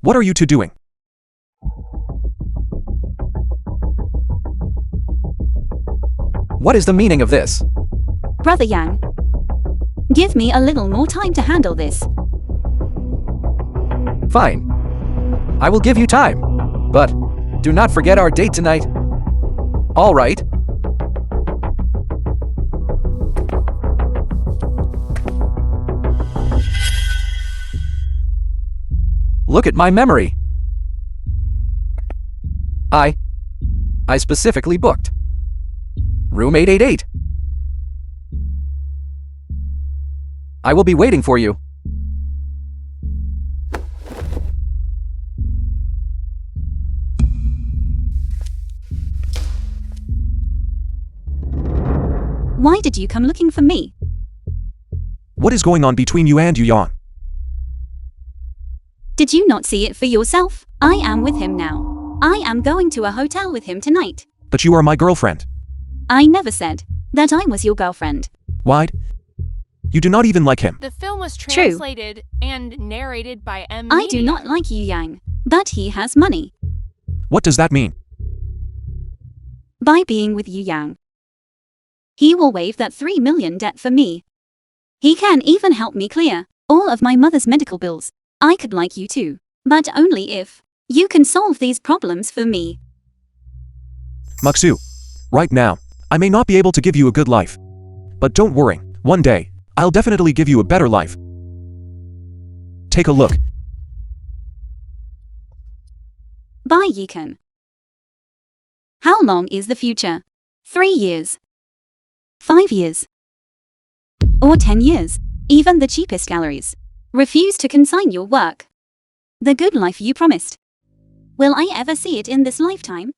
What are you two doing? What is the meaning of this? Brother Yang, give me a little more time to handle this. Fine. I will give you time. But do not forget our date tonight. All right. Look at my memory. I specifically booked room 888. I will be waiting for you. Why did you come looking for me? What is going on between you and Yuyan? Did you not see it for yourself? I am with him now. I am going to a hotel with him tonight. But you are my girlfriend. I never said that I was your girlfriend. Why? You do not even like him. The film was translated and narrated by M. I do not like Yu Yang, but he has money. What does that mean? By being with Yu Yang, he will waive that 3 million debt for me. He can even help me clear all of my mother's medical bills. I could like you too, but only if you can solve these problems for me. Maksu, right now, I may not be able to give you a good life. But don't worry, one day, I'll definitely give you a better life. Take a look. Bye Yikan. How long is the future? 3 years? 5 years? Or 10 years? Even the cheapest galleries refuse to consign your work. The good life you promised. Will I ever see it in this lifetime?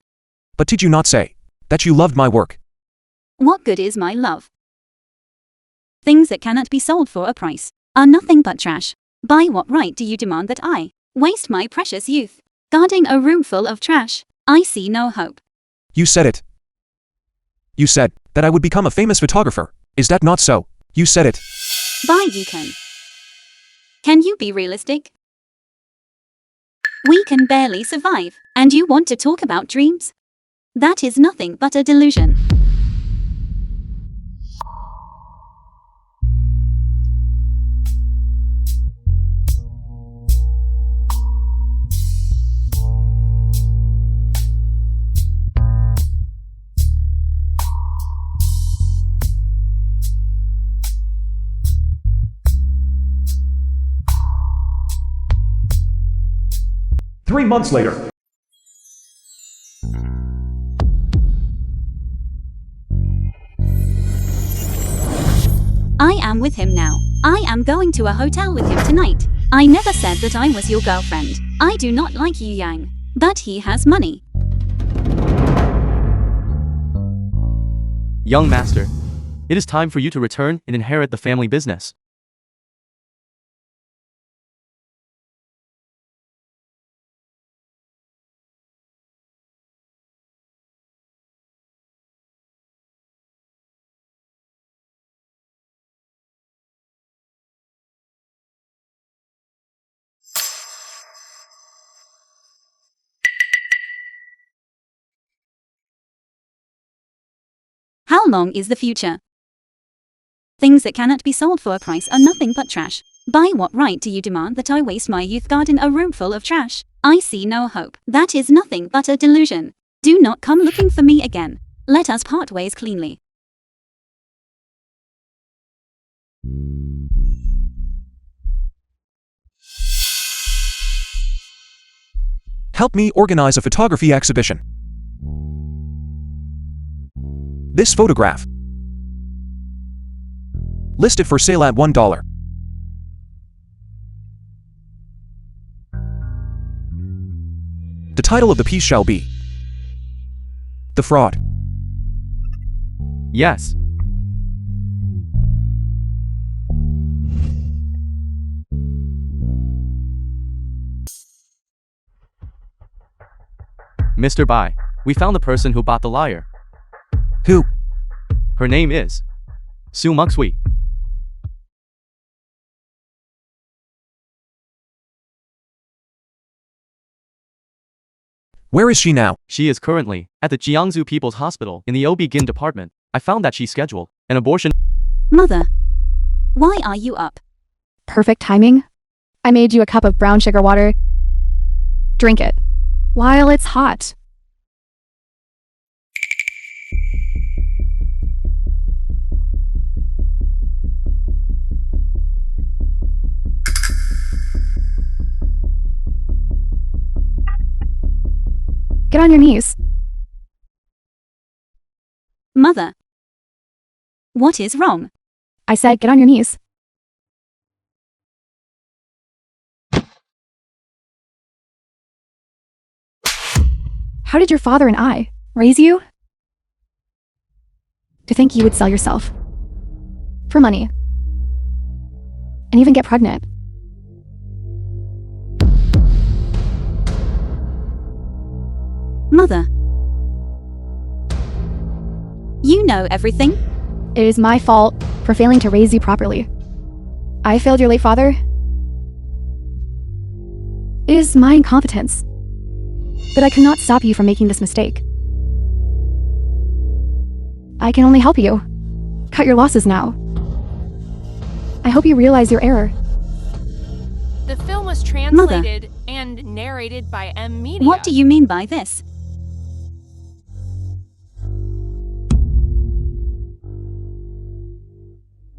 But did you not say that you loved my work? What good is my love? Things that cannot be sold for a price are nothing but trash. By what right do you demand that I waste my precious youth guarding a room full of trash? I see no hope. You said it. You said that I would become a famous photographer. Is that not so? You said it. Bye Yukon. Can you be realistic? We can barely survive, and you want to talk about dreams? That is nothing but a delusion. Three months later. I am with him now. I am going to a hotel with him tonight. I never said that I was your girlfriend. I do not like Yu Yang, but he has money. Young master, it is time for you to return and inherit the family business. How long is the future? Things that cannot be sold for a price are nothing but trash. By what right do you demand that I waste my youth guarding a room full of trash? I see no hope. That is nothing but a delusion. Do not come looking for me again. Let us part ways cleanly. Help me organize a photography exhibition. This photograph. Listed for sale at $1. The title of the piece shall be The Fraud. Yes. Mr. Bai, we found the person who bought the liar. Who? Her name is Su Muxui. Where is she now? She is currently at the Jiangsu People's Hospital in the OB-GYN department. I found that she scheduled an abortion. Mother, why are you up? Perfect timing. I made you a cup of brown sugar water. Drink it while it's hot. Get on your knees. Mother, what is wrong? I said get on your knees. How did your father and I raise you? To think you would sell yourself for money and even get pregnant. Mother, you know everything? It is my fault for failing to raise you properly. I failed your late father. It is my incompetence. But I cannot stop you from making this mistake. I can only help you. Cut your losses now. I hope you realize your error. The film was translated and narrated by M Media. What do you mean by this?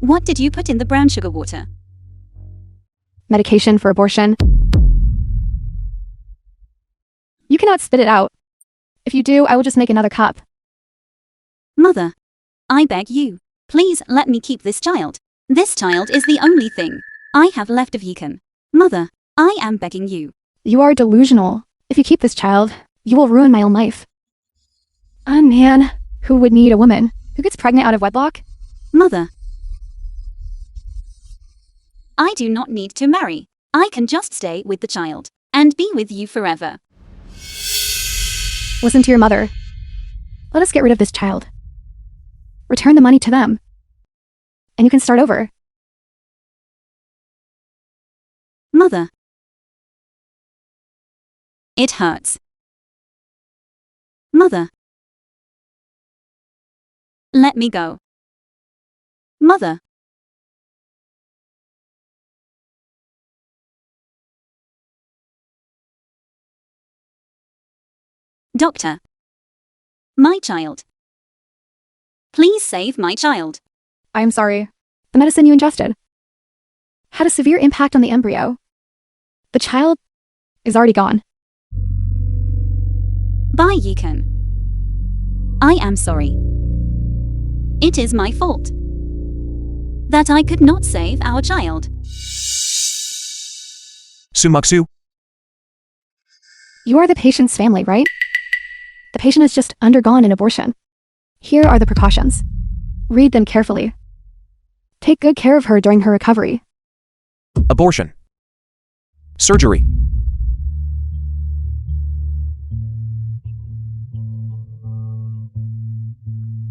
What did you put in the brown sugar water? Medication for abortion. You cannot spit it out. If you do, I will just make another cup. Mother, I beg you, please let me keep this child. This child is the only thing I have left of Yukon. Mother, I am begging you. You are delusional. If you keep this child, you will ruin my own life. A man who would need a woman who gets pregnant out of wedlock? Mother, I do not need to marry. I can just stay with the child and be with you forever. Listen to your mother. Let us get rid of this child. Return the money to them. And you can start over. Mother, it hurts. Mother, let me go. Mother, Doctor, my child. Please save my child. I am sorry. The medicine you ingested had a severe impact on the embryo. The child is already gone. Bye, Yukon. I am sorry. It is my fault that I could not save our child. Sumaksu? You are the patient's family, right? The patient has just undergone an abortion. Here are the precautions. Read them carefully. Take good care of her during her recovery. Abortion. Surgery.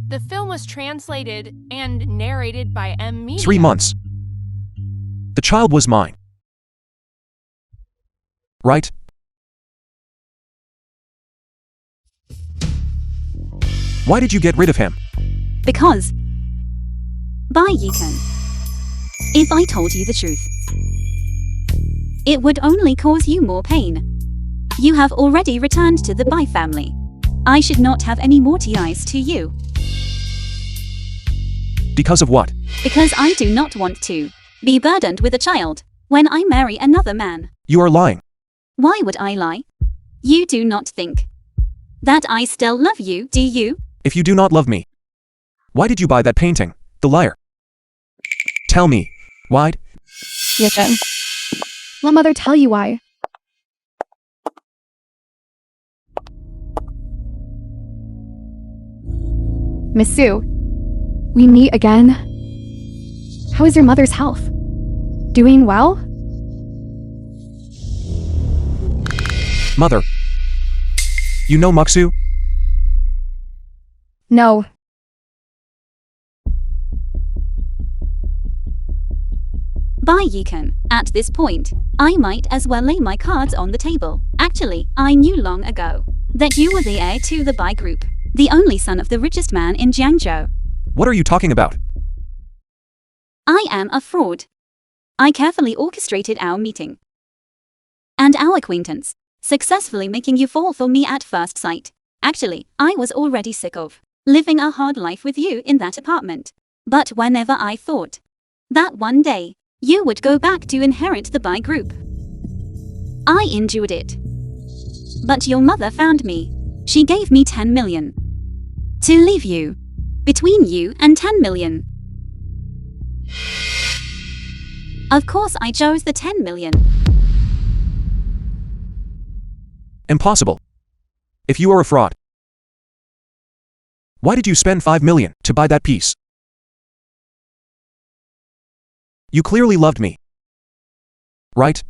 The film was translated and narrated by M Media. 3 months. The child was mine. Right? Why did you get rid of him? Because. Bye, Yukon. If I told you the truth, it would only cause you more pain. You have already returned to the Bai family. I should not have any more ties to you. Because of what? Because I do not want to be burdened with a child when I marry another man. You are lying. Why would I lie? You do not think that I still love you, do you? If you do not love me, why did you buy that painting? The liar. Tell me, why? Chân. Let mother tell you why. Miss Sue, we meet again. How is your mother's health? Doing well? Mother. You know Muksu? No. Bye, Yukon. At this point, I might as well lay my cards on the table. Actually, I knew long ago That you were the heir to the Bai Group, the only son of the richest man in Jiangzhou. What are you talking about? I am a fraud. I carefully orchestrated our meeting and our acquaintance, successfully making you fall for me at first sight. Actually, I was already sick of living a hard life with you in that apartment. But whenever I thought that one day you would go back to inherit the Bai Group, I endured it. But your mother found me. She gave me 10 million to leave you. Between you and 10 million. Of course I chose the 10 million. Impossible. If you are a fraud, why did you spend 5 million to buy that piece? You clearly loved me, right?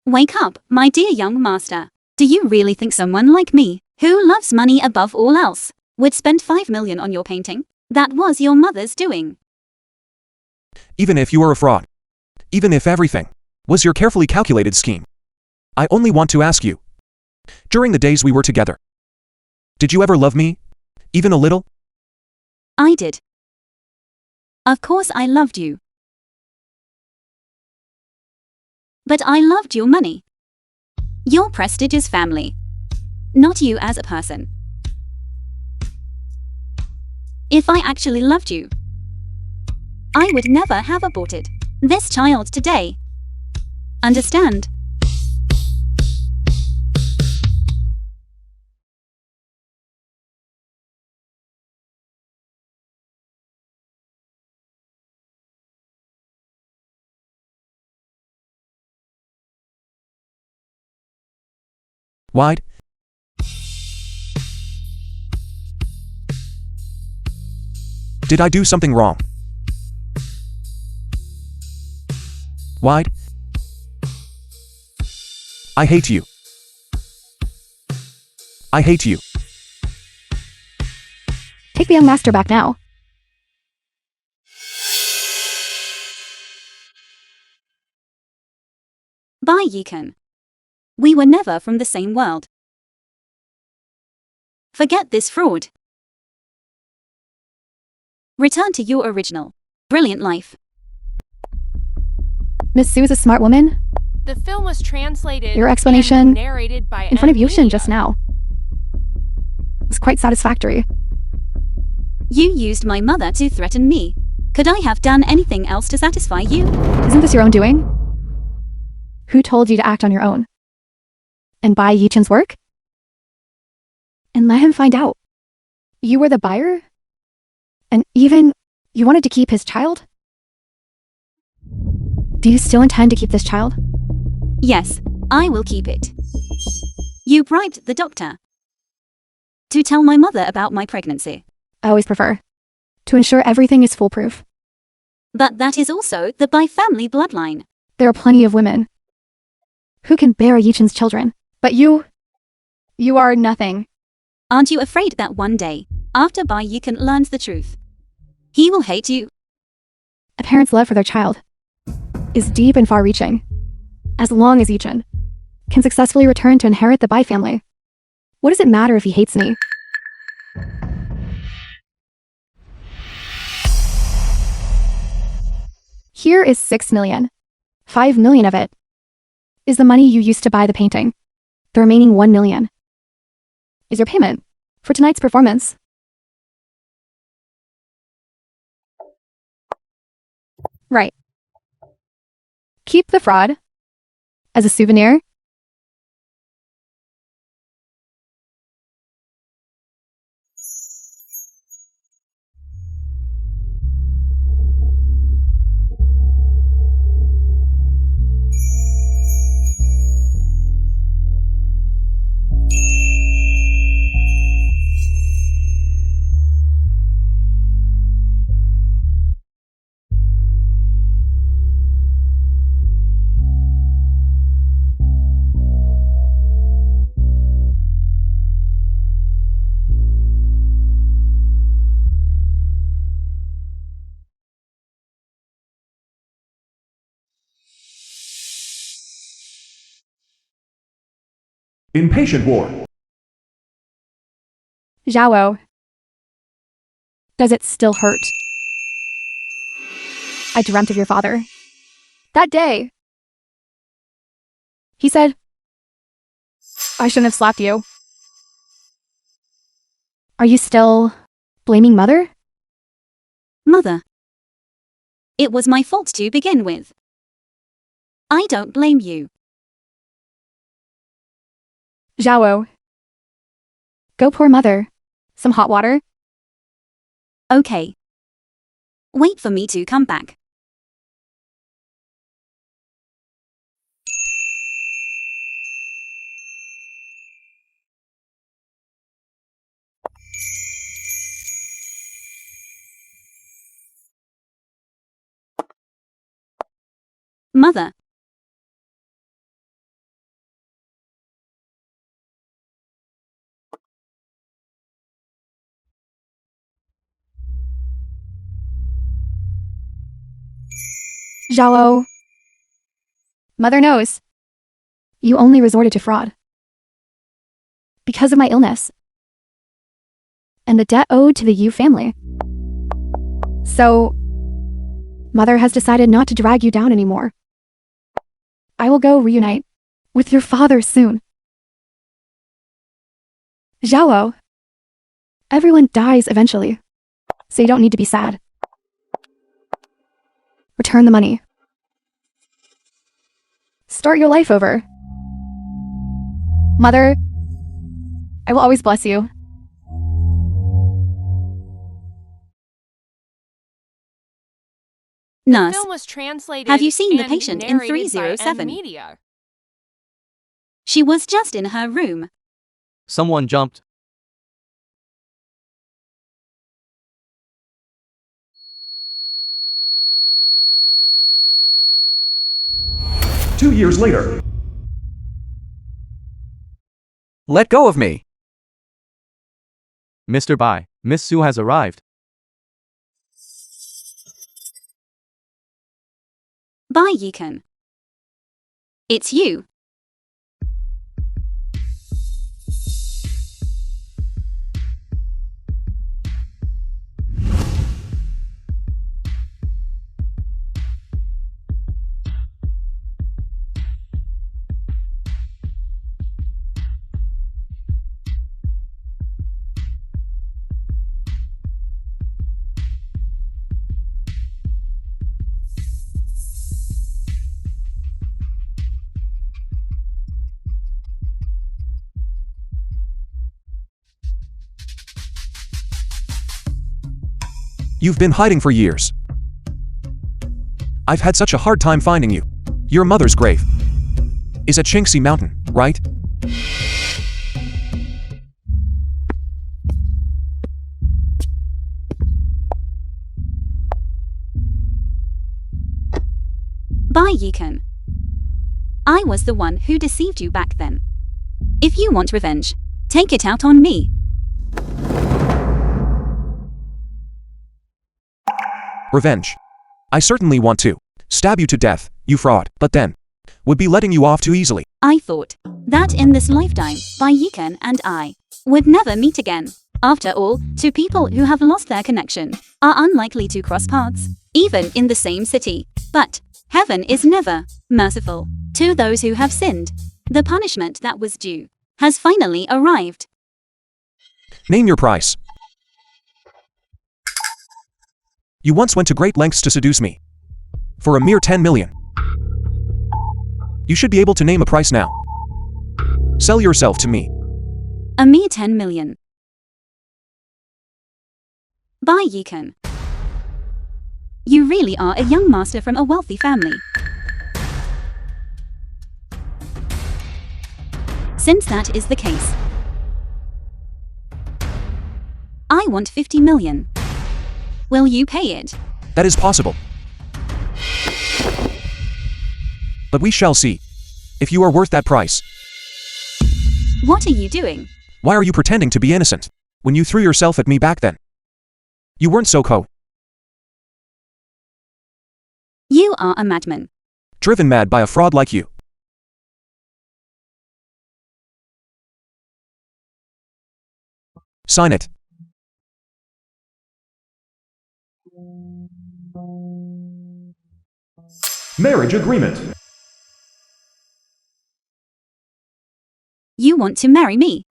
Wake up, my dear young master. Do you really think someone like me, who loves money above all else, would spend 5 million on your painting? That was your mother's doing. Even if you are a fraud, even if everything was your carefully calculated scheme, I only want to ask you, during the days we were together, did you ever love me? Even a little? I did. Of course I loved you. But I loved your money. Your prestigious family. Not you as a person. If I actually loved you, I would never have aborted this child today. Understand? Why? Did I do something wrong? Why? I hate you. I hate you. Take the young master back now. Bye, Yikan. We were never from the same world. Forget this fraud. Return to your original, brilliant life. Miss Sue is a smart woman. The film was translated Your explanation and narrated by in front of Yushin Emilia. just now was quite satisfactory. You used my mother to threaten me. Could I have done anything else to satisfy you? Isn't this your own doing? Who told you to act on your own? And buy Yichen's work? And let him find out. You were the buyer? And even you wanted to keep his child? Do you still intend to keep this child? Yes, I will keep it. You bribed the doctor to tell my mother about my pregnancy. I always prefer to ensure everything is foolproof. But that is also the Bai family bloodline. There are plenty of women who can bear Yichen's children. But you are nothing. Aren't you afraid that one day, after Bai Yikan learns the truth, he will hate you? A parent's love for their child is deep and far-reaching. As long as Yichen can successfully return to inherit the Bai family, what does it matter if he hates me? Here is 6 million. 5 million of it is the money you used to buy the painting. The remaining 1 million is your payment for tonight's performance. Right. Keep the fraud as a souvenir. Impatient war. Zhao. Does it still hurt? I dreamt of your father. That day. He said, I shouldn't have slapped you. Are you still blaming Mother? Mother. It was my fault to begin with. I don't blame you. Zhao. Go pour Mother some hot water. Okay. Wait for me to come back. Mother. Zhao. Mother knows. You only resorted to fraud. Because of my illness. And the debt owed to the Yu family. So, Mother has decided not to drag you down anymore. I will go reunite with your father soon. Zhao. Everyone dies eventually, so you don't need to be sad. Return the money. Start your life over. Mother, I will always bless you. The Nurse. film was translated Have you seen the and patient in narrated by 307? Media. She was just in her room. Someone jumped. Two years later. Let go of me. Mr. Bai, Miss Su has arrived. Bye, Yukon. It's you. You've been hiding for years. I've had such a hard time finding you. Your mother's grave is at Qingxi Mountain, right? Bye, Yukon. I was the one who deceived you back then. If you want revenge, take it out on me. Revenge. I certainly want to stab you to death, you fraud, but then would be letting you off too easily. I thought that in this lifetime, Bai Yukon and I would never meet again. After all, two people who have lost their connection are unlikely to cross paths, even in the same city. But heaven is never merciful to those who have sinned. The punishment that was due has finally arrived. Name your price. You once went to great lengths to seduce me. For a mere 10 million. You should be able to name a price now. Sell yourself to me. A mere 10 million. Bye, Yukon. You really are a young master from a wealthy family. Since that is the case, I want 50 million. Will you pay it? That is possible. But we shall see if you are worth that price. What are you doing? Why are you pretending to be innocent when you threw yourself at me back then? You weren't so You are a madman. driven mad by a fraud like you. Sign it. Marriage agreement. You want to marry me?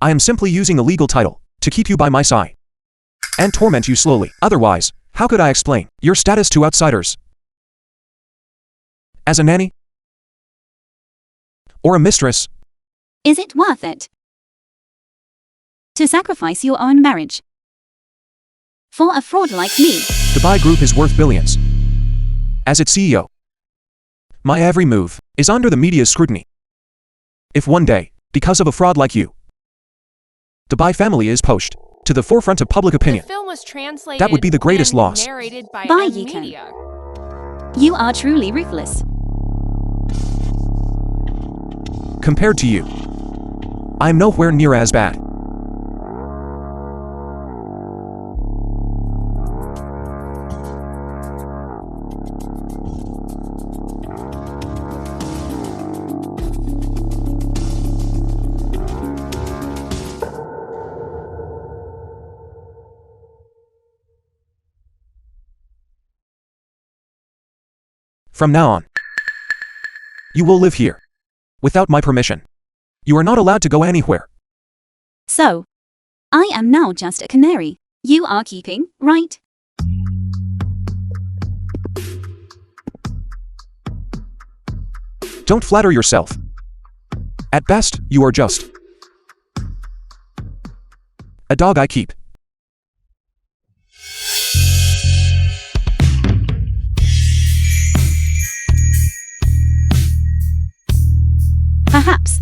I am simply using the legal title to keep you by my side and torment you slowly. Otherwise, how could I explain your status to outsiders? As a nanny? Or a mistress? Is it worth it to sacrifice your own marriage for a fraud like me? The Buy Group is worth billions. As its CEO, my every move is under the media's scrutiny. If one day, because of a fraud like you, the Buy family is pushed to the forefront of public opinion, The film was translated that would be the greatest and loss. narrated by Bye, M Yukon. Media. You are truly ruthless. Compared to you, I am nowhere near as bad. From now on, you will live here without my permission. You are not allowed to go anywhere. So, I am now just a canary you are keeping, right? Don't flatter yourself. At best, you are just a dog I keep. Perhaps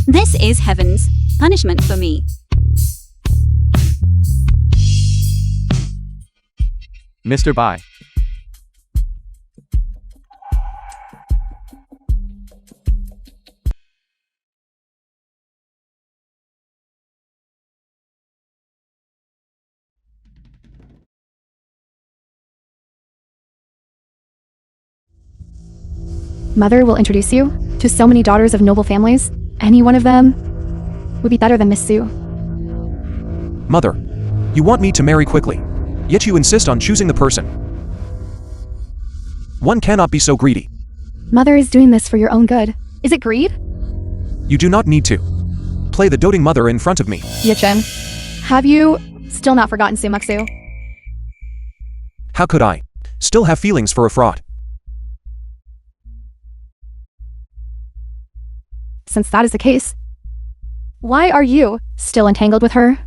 this is heaven's punishment for me. Mr. Bai. Mother will introduce you to so many daughters of noble families. Any one of them would be better than Miss Sue. Mother, you want me to marry quickly, yet you insist on choosing the person. One cannot be so greedy. Mother is doing this for your own good. Is it greed? You do not need to play the doting mother in front of me. Yichen, have you still not forgotten Sumaksu? How could I still have feelings for a fraud? Since that is the case, why are you still entangled with her?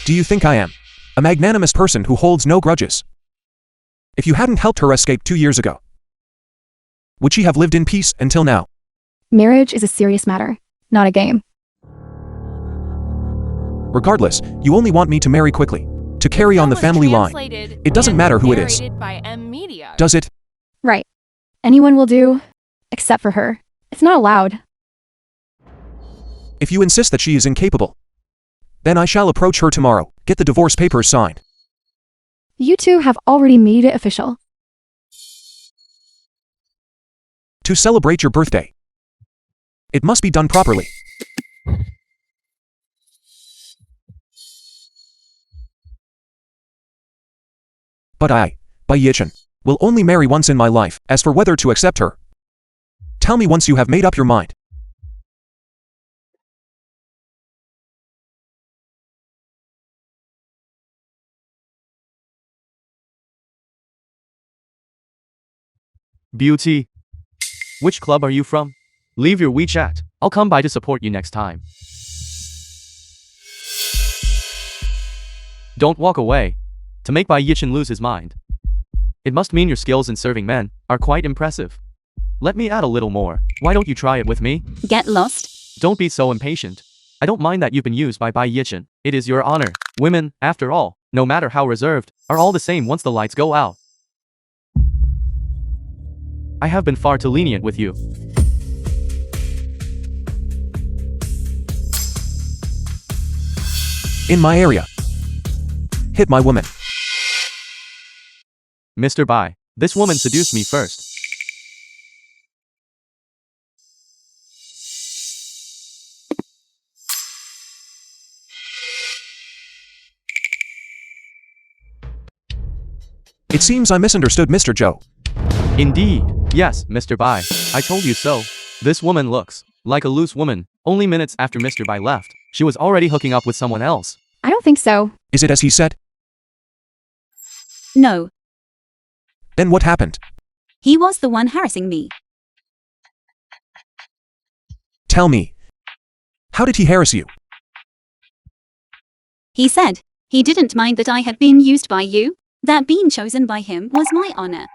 Do you think I am a magnanimous person who holds no grudges? If you hadn't helped her escape 2 years ago, would she have lived in peace until now? Marriage is a serious matter, not a game. Regardless, you only want me to marry quickly, to carry on the family line. It doesn't matter who it is. By M Media. Does it? Right. Anyone will do, except for her. It's not allowed. If you insist that she is incapable, then I shall approach her tomorrow, get the divorce papers signed. You two have already made it official. To celebrate your birthday. It must be done properly. But I, Bai Yichen, will only marry once in my life. As for whether to accept her, tell me once you have made up your mind. Beauty. Which club are you from? Leave your WeChat. I'll come by to support you next time. Don't walk away. To make Bai Yichen lose his mind. It must mean your skills in serving men are quite impressive. Let me add a little more. Why don't you try it with me? Get lost. Don't be so impatient. I don't mind that you've been used by Bai Yichen. It is your honor. Women, after all, no matter how reserved, are all the same once the lights go out. I have been far too lenient with you. In my area. Hit my woman. Mr. Bai, this woman seduced me first. It seems I misunderstood Mr. Joe. Indeed. Yes, Mr. Bai. I told you so. This woman looks like a loose woman. Only minutes after Mr. Bai left, she was already hooking up with someone else. I don't think so. Is it as he said? No, Then what happened? he was the one harassing me. Tell me. How did he harass you? He said he didn't mind that I had been used by you, that being chosen by him was my honor,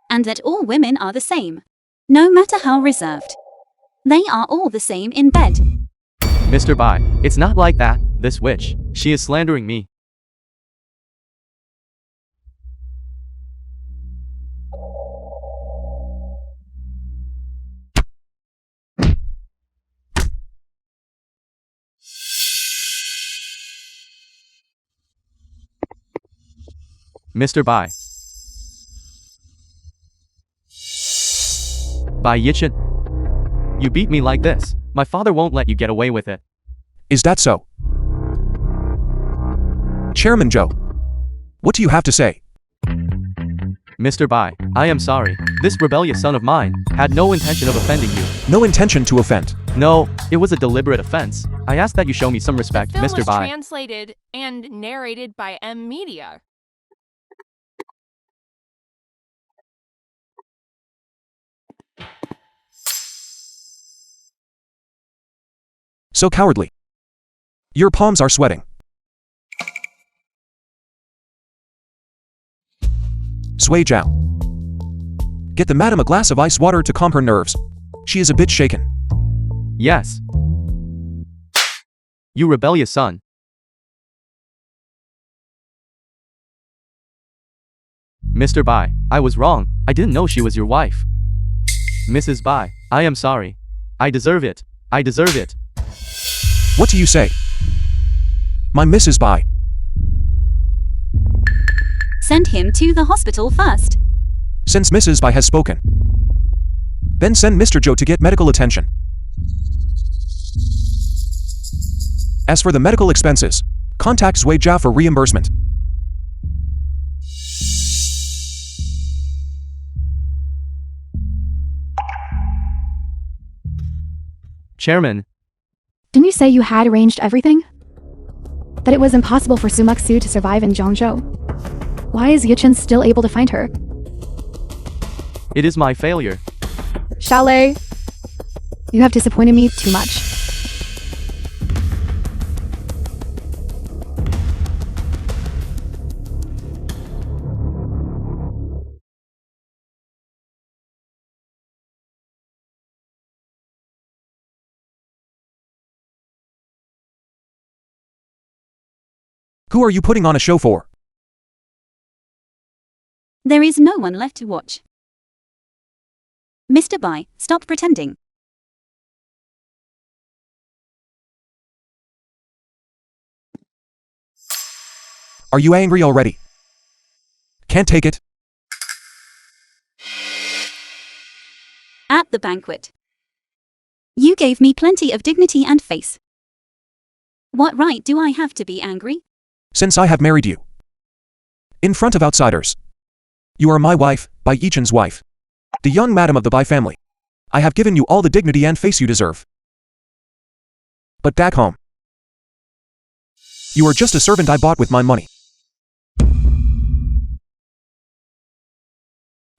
and that all women are the same, no matter how reserved. They are all the same in bed. Mr. Bai, it's not like that. This witch, she is slandering me. Mr. Bai. Bai Yichin. You beat me like this. My father won't let you get away with it. Is that so? Chairman Joe. What do you have to say? Mr. Bai, I am sorry. This rebellious son of mine had no intention of offending you. No intention to offend. No, it was a deliberate offense. I ask that you show me some respect, The film Mr. was Bai. translated and narrated by M Media. So cowardly. Your palms are sweating. Sui Zhao. Get the madam a glass of ice water to calm her nerves. She is a bit shaken. Yes. You rebellious son. Mr. Bai, I was wrong. I didn't know she was your wife. Mrs. Bai, I am sorry. I deserve it. I deserve it. What do you say? My Mrs. Bai. Send him to the hospital first. Since Mrs. Bai has spoken, then send Mr. Joe to get medical attention. As for the medical expenses, contact Sui Zhao for reimbursement. Chairman, Didn't you say you had arranged everything? That it was impossible for Sumaksu to survive in Zhangzhou? Why is Yichin still able to find her? it is my failure. Chalet, you have disappointed me too much. Who are you putting on a show for? There is no one left to watch. Mr. Bai, stop pretending. Are you angry already? Can't take it? At the banquet, you gave me plenty of dignity and face. What right do I have to be angry? Since I have married you. In front of outsiders. You are my wife, Bai Yichen's wife. The young madam of the Bai family. I have given you all the dignity and face you deserve. But back home, you are just a servant I bought with my money.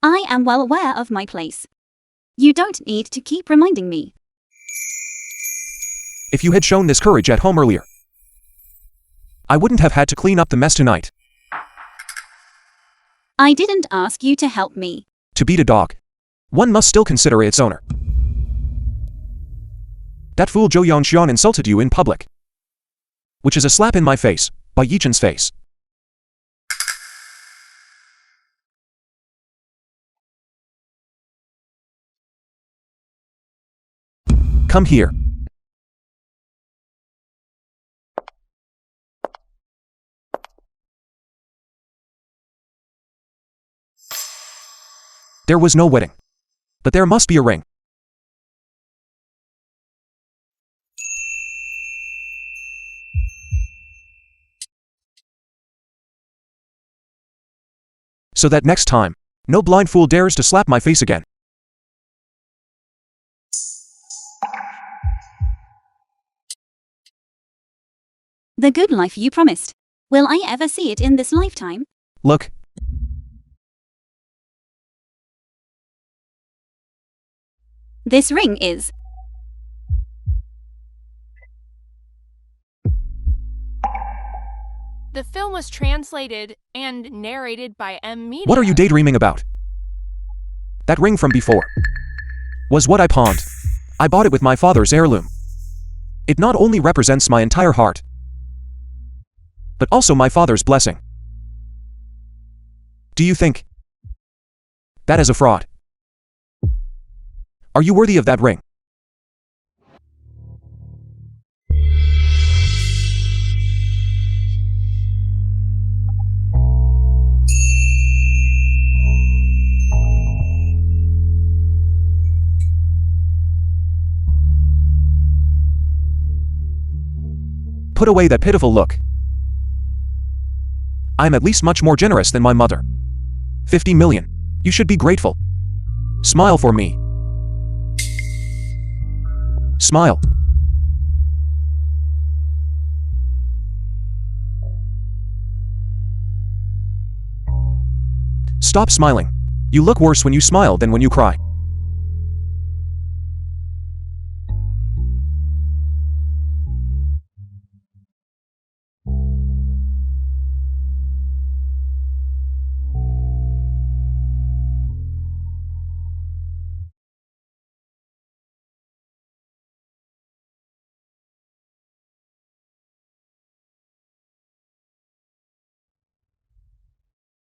I am well aware of my place. You don't need to keep reminding me. If you had shown this courage at home earlier, I wouldn't have had to clean up the mess tonight. I didn't ask you to help me. To beat a dog, one must still consider its owner. That fool Zhou Yongxian insulted you in public. Which is a slap in my face, Bai Yichen's face. Come here. There was no wedding. But there must be a ring. So that next time, no blind fool dares to slap my face again. The good life you promised. Will I ever see it in this lifetime? Look. This ring is. The film was translated and narrated by M. Media. What are you daydreaming about? That ring from before was what I pawned. I bought it with my father's heirloom. It not only represents my entire heart, but also my father's blessing. Do you think that is a fraud? Are you worthy of that ring? Put away that pitiful look. I'm at least much more generous than my mother. 50 million. You should be grateful. Smile for me. Smile. Stop smiling. You look worse when you smile than when you cry.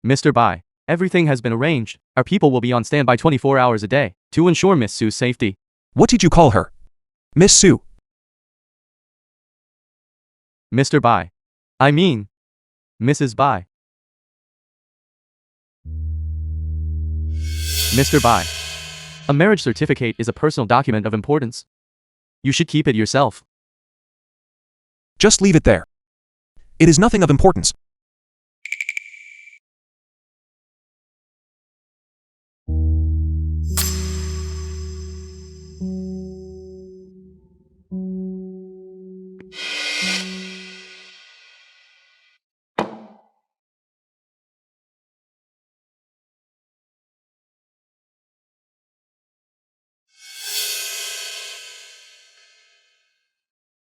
Mr. Bai, everything has been arranged. Our people will be on standby 24 hours a day to ensure Miss Su's safety. What did you call her? Miss Sue. Mr. Bai. I mean, Mrs. Bai. Mr. Bai. A marriage certificate is a personal document of importance. You should keep it yourself. Just leave it there. It is nothing of importance.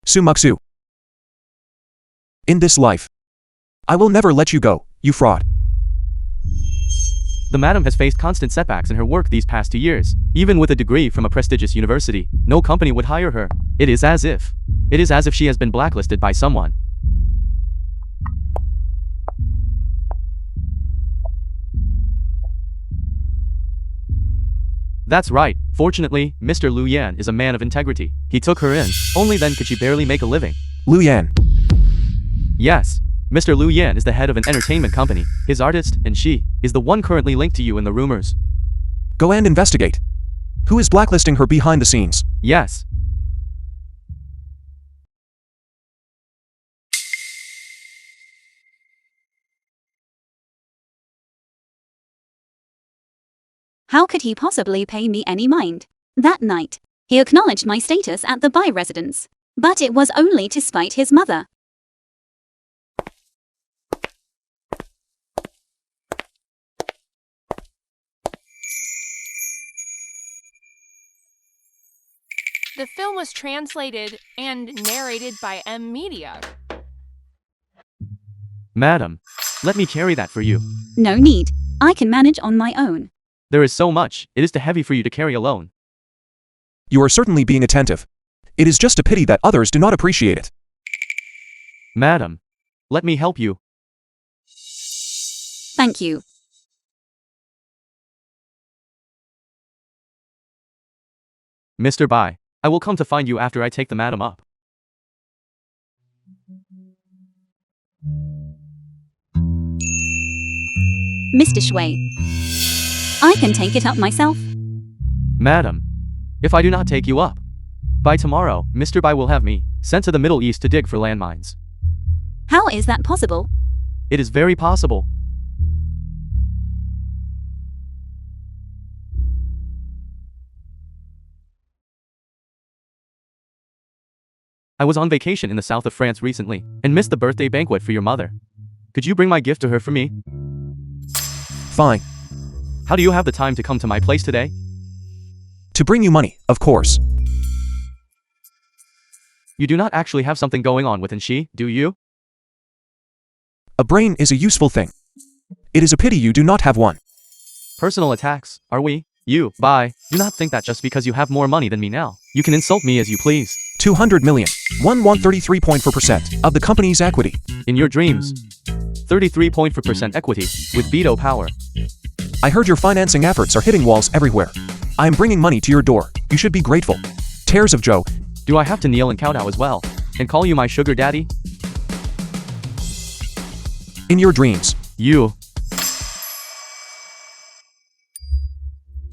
Sumaksu. In this life, I will never let you go, you fraud. The madam has faced constant setbacks in her work these past 2 years. Even with a degree from a prestigious university, no company would hire her. It is as if she has been blacklisted by someone. That's right. Fortunately, Mr. Liu Yan is a man of integrity. He took her in. Only then could she barely make a living. Liu Yan. Yes. Mr. Liu Yan is the head of an entertainment company. His artist, and she, is the one currently linked to you in the rumors. Go and investigate. Who is blacklisting her behind the scenes? Yes. How could he possibly pay me any mind? That night, he acknowledged my status at the Bai residence. But it was only to spite his mother. The film was translated and narrated by M. Media. Madam, let me carry that for you. No need. I can manage on my own. There is so much, it is too heavy for you to carry alone. You are certainly being attentive. It is just a pity that others do not appreciate it. Madam, let me help you. Thank you. Mr. Bai, I will come to find you after I take the madam up. Mr. Shui. I can take it up myself. Madam, if I do not take you up, by tomorrow, Mr. Bai will have me sent to the Middle East to dig for landmines. How is that possible? It is very possible. I was on vacation in the south of France recently, and missed the birthday banquet for your mother. Could you bring my gift to her for me? Fine. How do you have the time to come to my place today? To bring you money, of course. You do not actually have something going on within she, do you? A brain is a useful thing. It is a pity you do not have one. Personal attacks, are we? You, bye. Do not think that just because you have more money than me now, you can insult me as you please. 200 million. 133.4% of the company's equity. In your dreams. 33.4% equity, with veto power. I heard your financing efforts are hitting walls everywhere. I am bringing money to your door. You should be grateful. Tears of Joe. Do I have to kneel and kowtow as well? And call you my sugar daddy? In your dreams. You.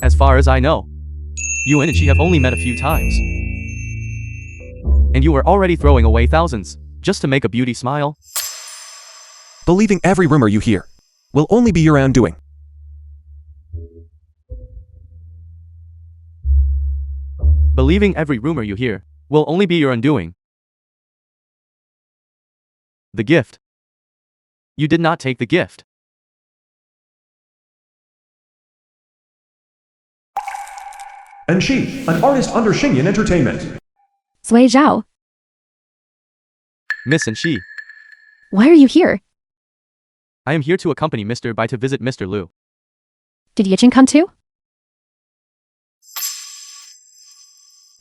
As far as I know, you and she have only met a few times. And you were already throwing away thousands, just to make a beauty smile. Believing every rumor you hear will only be your undoing. Believing every rumor you hear will only be your undoing. The gift. You did not take the gift. And she, an artist under Xingyan Entertainment. Zui Zhao, Miss and she. why are you here? I am here to accompany Mr. Bai to visit Mr. Liu. Did Yichin come too?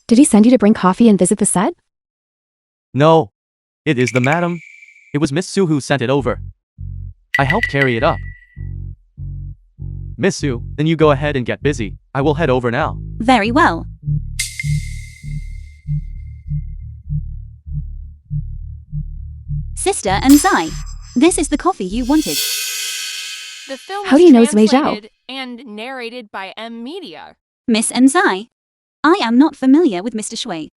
Did he send you to bring coffee and visit the set? No. It is the madam. It was Miss Su who sent it over. I helped carry it up. Miss Su, then you go ahead and get busy. I will head over now. Very well. Sister and Zai, this is the coffee you wanted. The film How was do you know it's Wei Zhao? translated and narrated by M Media. Miss and Zai, I am not familiar with Mr. Shui.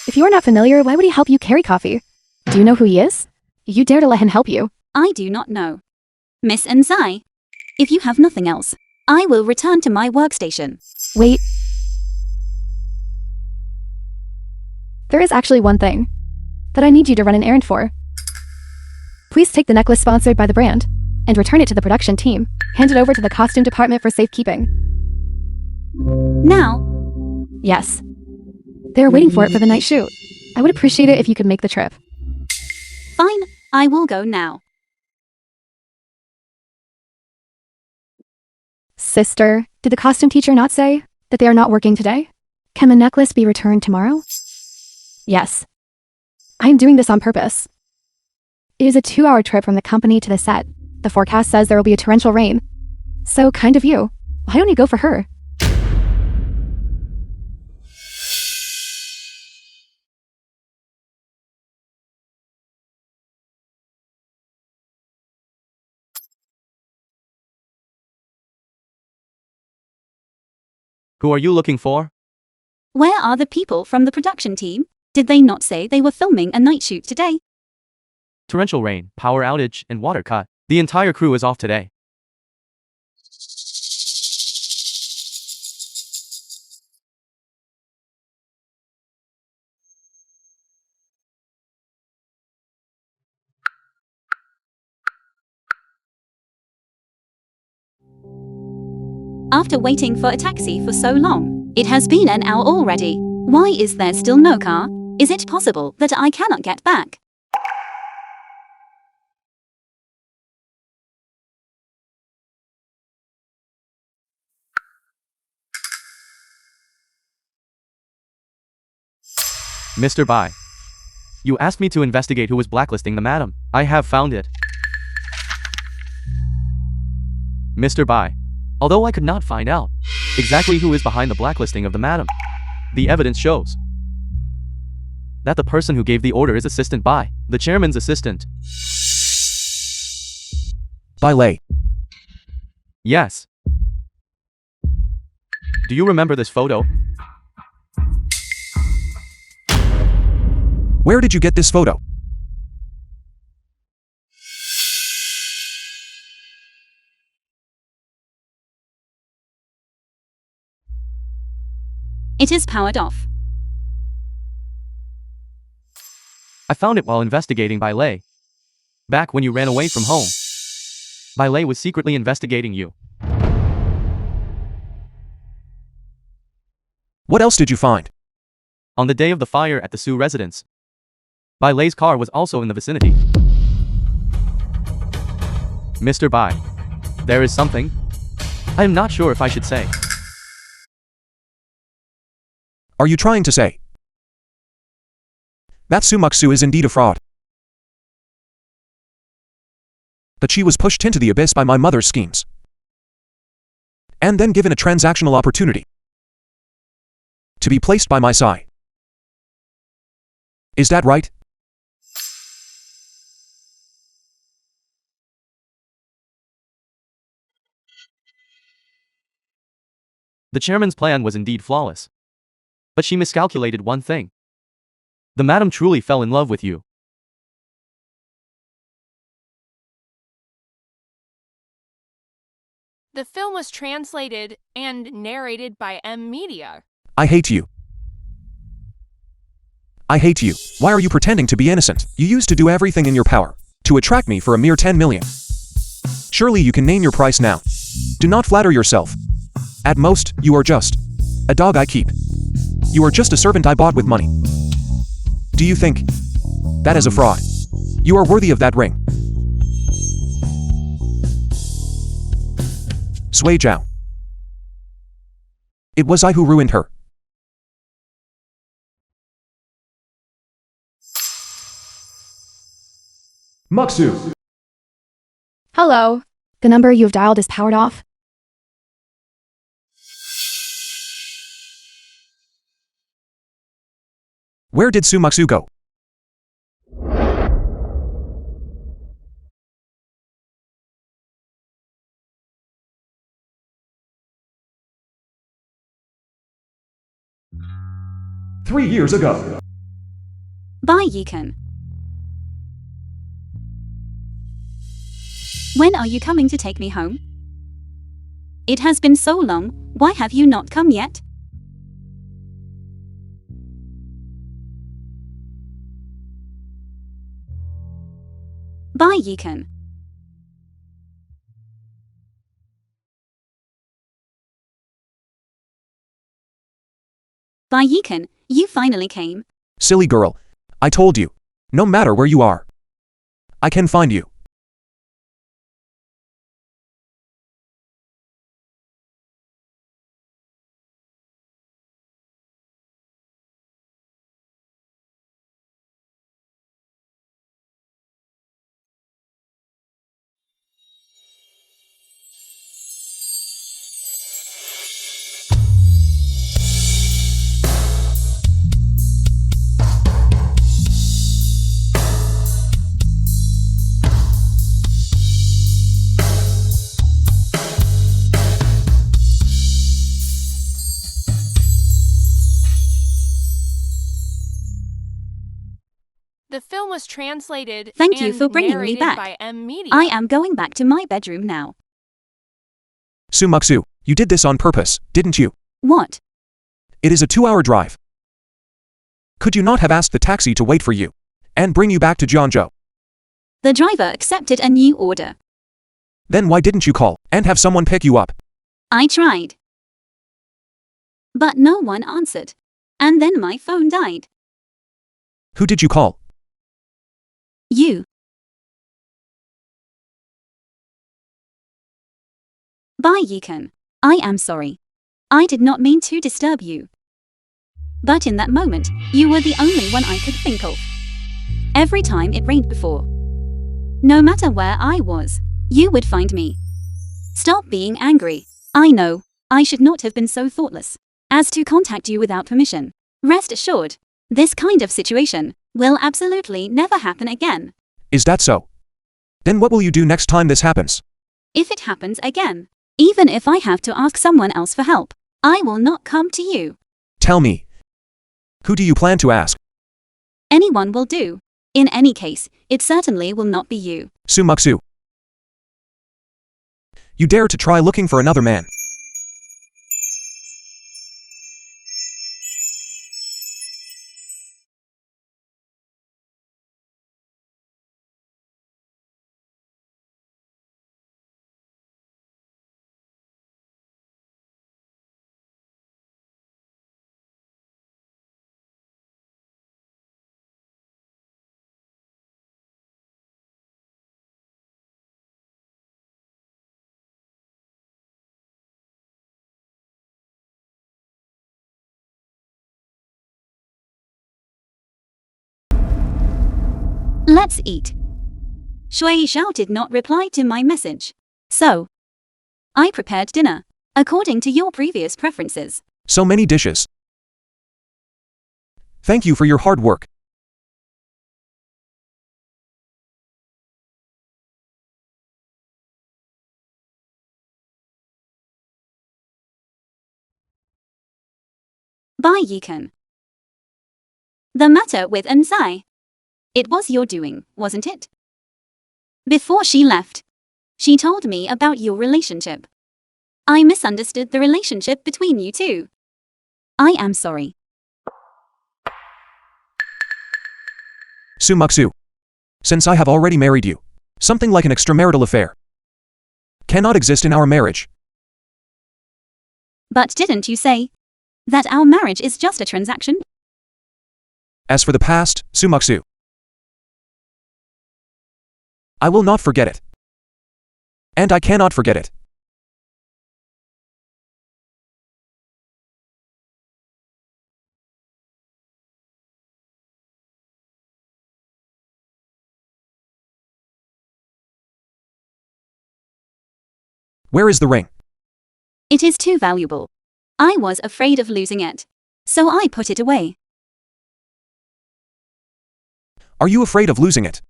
If you are not familiar, why would he help you carry coffee? Do you know who he is? You dare to let him help you. I do not know. Miss and Zai, if you have nothing else, I will return to my workstation. Wait. There is actually one thing that I need you to run an errand for. Please take the necklace sponsored by the brand and return it to the production team. Hand it over to the costume department for safekeeping. Now, Yes. They are waiting for it for the night shoot. I would appreciate it if you could make the trip. fine, I will go now. Sister, did the costume teacher not say that they are not working today? Can the necklace be returned tomorrow? Yes. I am doing this on purpose. It is a 2-hour trip from the company to the set. The forecast says there will be a torrential rain. So kind of you. Why don't you go for her? Who are you looking for? Where are the people from the production team? Did they not say they were filming a night shoot today? Torrential rain, power outage, and water cut. The entire crew is off today. After waiting for a taxi for so long, it has been an hour already. Why is there still no car? Is it possible that I cannot get back? Mr. Bai. You asked me to investigate who was blacklisting the madam. I have found it. Mr. Bai. Although I could not find out exactly who is behind the blacklisting of the madam, the evidence shows that the person who gave the order is Assistant Bai, the chairman's assistant. By Lei. Yes. Do you remember this photo? Where did you get this photo? It is powered off. I found it while investigating Bailey. Back when you ran away from home. Bailey was secretly investigating you. What else did you find? On the day of the fire at the Sue residence, Bailey's car was also in the vicinity. Mr. Bai, there is something I am not sure if I should say. Are you trying to say that Sue Muksu is indeed a fraud? That she was pushed into the abyss by my mother's schemes, and then given a transactional opportunity to be placed by my side. Is that right? The chairman's plan was indeed flawless. But she miscalculated one thing. The madam truly fell in love with you. The film was translated and narrated by Media. I hate you. I hate you. Why are you pretending to be innocent? You used to do everything in your power to attract me for a mere 10 million. Surely you can name your price now. Do not flatter yourself. At most, you are just a dog I keep. You are just a servant I bought with money. Do you think that is a fraud? You are worthy of that ring. Sui Zhao. It was I who ruined her. Muksu. Hello. The number you've dialed is powered off. Where did Sue Muksu go? Three years ago. Bye, Yukon. When are you coming to take me home? It has been so long, why have you not come yet? Bye, Yukon. Bye, Yukon, you finally came. Silly girl. I told you. No matter where you are, I can find you. The film was translated Thank you and for bringing me narrated back. by Media. I am going back to my bedroom now. Sue Muksu, you did this on purpose, didn't you? What? It is a 2-hour drive. Could you not have asked the taxi to wait for you and bring you back to Jiangzhou? The driver accepted a new order. Then why didn't you call and have someone pick you up? I tried. But no one answered. And then my phone died. Who did you call? You. Bye, Yukon. I am sorry. I did not mean to disturb you. But in that moment, you were the only one I could think of. Every time it rained before, no matter where I was, you would find me. Stop being angry. I know, I should not have been so thoughtless as to contact you without permission. Rest assured, this kind of situation will absolutely never happen again. Is that so? Then what will you do next time this happens? If it happens again, even if I have to ask someone else for help, I will not come to you. Tell me. Who do you plan to ask? Anyone will do. In any case, it certainly will not be you. Sue Muksu. You dare to try looking for another man. Let's eat. Shui Xiao did not reply to my message. So, I prepared dinner, according to your previous preferences. So many dishes. Thank you for your hard work. Bye, Yikan. The matter with Enzai. It was your doing, wasn't it? Before she left, she told me about your relationship. I misunderstood the relationship between you two. I am sorry. Sumaksu. Since I have already married you, something like an extramarital affair cannot exist in our marriage. But didn't you say that our marriage is just a transaction? As for the past, Sumaksu, I will not forget it. And I cannot forget it. Where is the ring? It is too valuable. I was afraid of losing it, so I put it away. Are you afraid of losing it?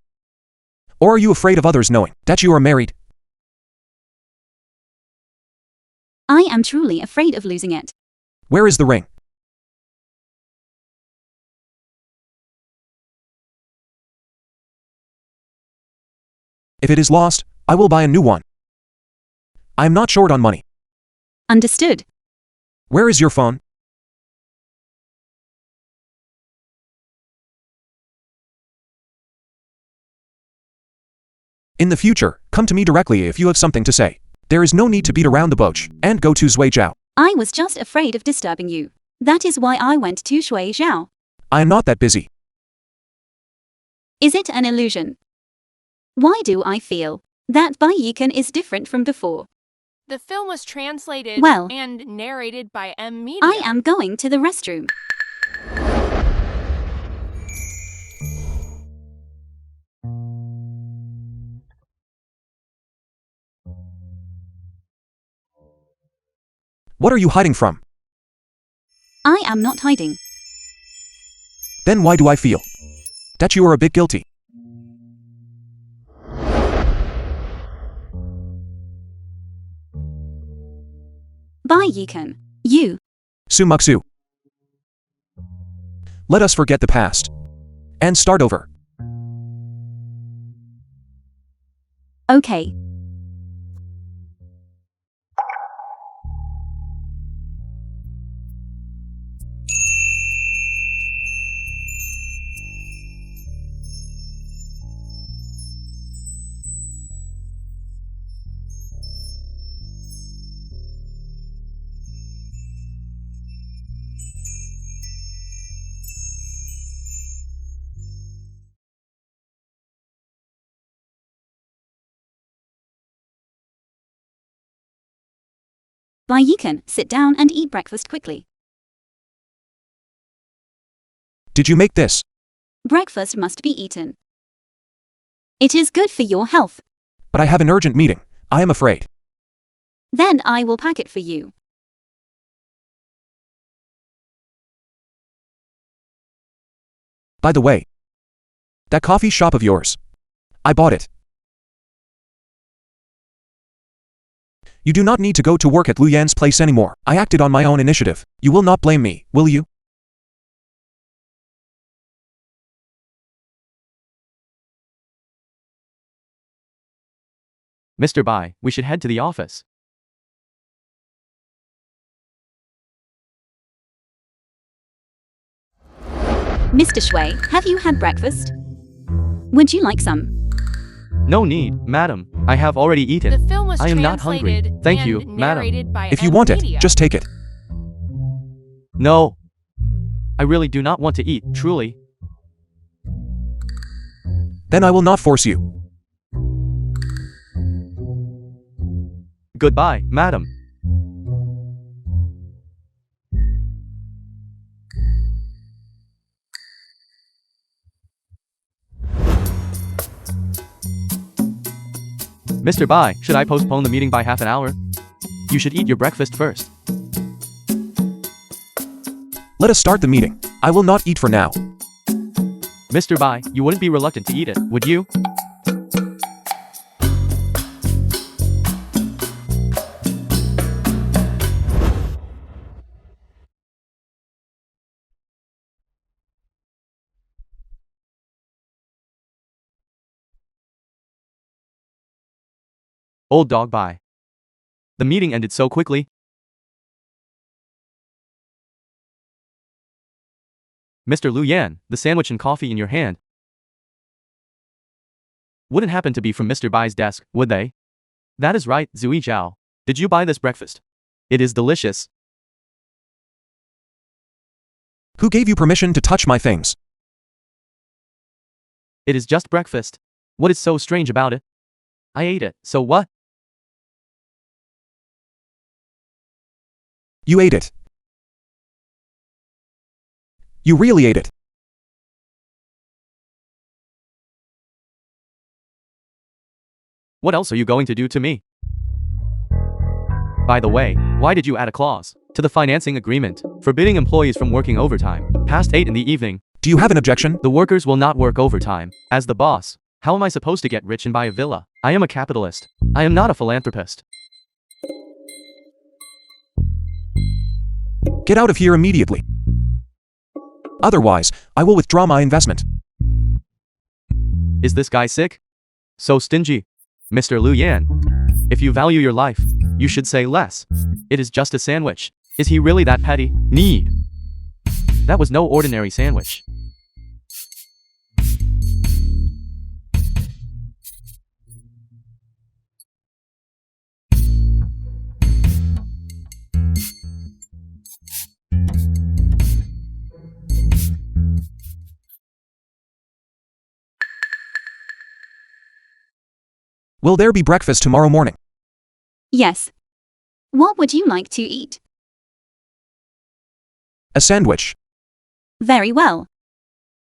Or are you afraid of others knowing that you are married? I am truly afraid of losing it. Where is the ring? If it is lost, I will buy a new one. I am not short on money. Understood. Where is your phone? In the future, come to me directly if you have something to say. There is no need to beat around the bush and go to Zhuijiao. I was just afraid of disturbing you. That is why I went to Shui Zhao. I am not that busy. Is it an illusion? Why do I feel that Bai Yikan is different from before? The film was translated Well, and narrated by Media. I am going to the restroom. What are you hiding from? I am not hiding. Then why do I feel that you are a bit guilty? Bai Yikan, you. Sumaksu. Let us forget the past and start over. Okay. Bai Yikan, sit down and eat breakfast quickly. Did you make this? Breakfast must be eaten. It is good for your health. But I have an urgent meeting. I am afraid. Then I will pack it for you. By the way, that coffee shop of yours, I bought it. You do not need to go to work at Lu Yan's place anymore. I acted on my own initiative. You will not blame me, will you? Mr. Bai, we should head to the office. Mr. Shui, have you had breakfast? Would you like some? No need, madam. I have already eaten. The film was I am not hungry. translated Thank and you, madam. narrated by If you want it, Media. just take it. No. I really do not want to eat, truly. Then I will not force you. Goodbye, madam. Mr. Bai, should I postpone the meeting by half an hour? You should eat your breakfast first. Let us start the meeting. I will not eat for now. Mr. Bai, you wouldn't be reluctant to eat it, would you? Old dog Bai. The meeting ended so quickly. Mr. Lu Yan, the sandwich and coffee in your hand wouldn't happen to be from Mr. Bai's desk, would they? That is right, Zui Zhao. Did you buy this breakfast? It is delicious. Who gave you permission to touch my things? It is just breakfast. What is so strange about it? I ate it, so what? You ate it. You really ate it. What else are you going to do to me? By the way, why did you add a clause to the financing agreement forbidding employees from working overtime past 8 in the evening? Do you have an objection? The workers will not work overtime. As the boss, how am I supposed to get rich and buy a villa? I am a capitalist. I am not a philanthropist. Get out of here immediately. Otherwise, I will withdraw my investment. Is this guy sick? So stingy. Mr. Lu Yan, if you value your life, you should say less. It is just a sandwich. Is he really that petty? Need. That was no ordinary sandwich. Will there be breakfast tomorrow morning? Yes. What would you like to eat? A sandwich. Very well.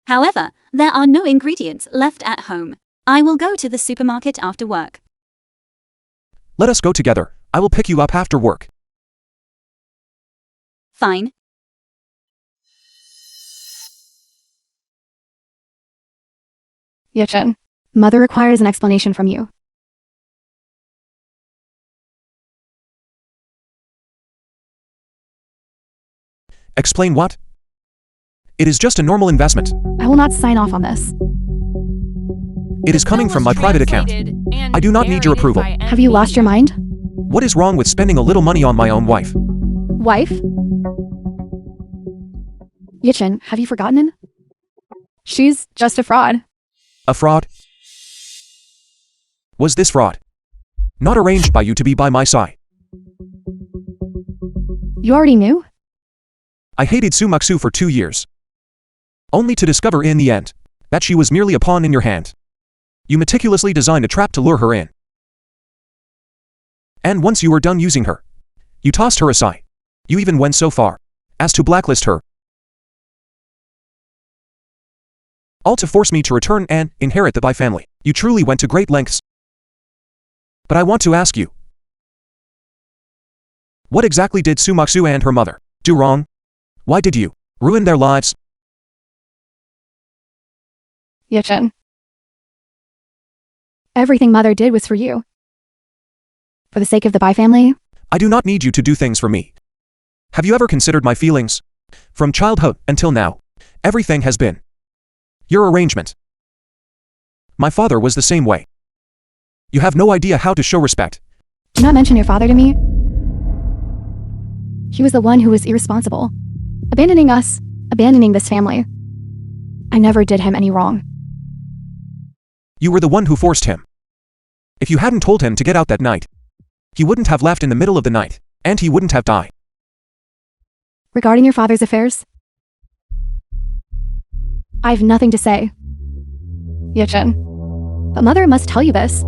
However, there are no ingredients left at home. I will go to the supermarket after work. Let us go together. I will pick you up after work. Fine. Yichen, Mother requires an explanation from you. Explain what? It is just a normal investment. I will not sign off on this. It is coming from my private account. I do not need your approval. Have you lost your mind? What is wrong with spending a little money on my own wife? Wife? Yichen, have you forgotten? She's just a fraud. A fraud? Was this fraud? Not arranged by you to be by my side. You already knew? I hated Sumaksu for 2 years. Only to discover in the end that she was merely a pawn in your hand. You meticulously designed a trap to lure her in. And once you were done using her, you tossed her aside. You even went so far as to blacklist her. All to force me to return and inherit the Bai family. You truly went to great lengths. But I want to ask you, what exactly did Sumaksu and her mother do wrong? Why did you ruin their lives? Yichen. Everything Mother did was for you. For the sake of the Bai family. I do not need you to do things for me. Have you ever considered my feelings? From childhood until now, everything has been your arrangement. My father was the same way. You have no idea how to show respect. Do not mention your father to me. He was the one who was irresponsible. Abandoning us, abandoning this family. I never did him any wrong. You were the one who forced him. If you hadn't told him to get out that night, he wouldn't have left in the middle of the night, and he wouldn't have died. Regarding your father's affairs, I have nothing to say. Yichen. But Mother must tell you this.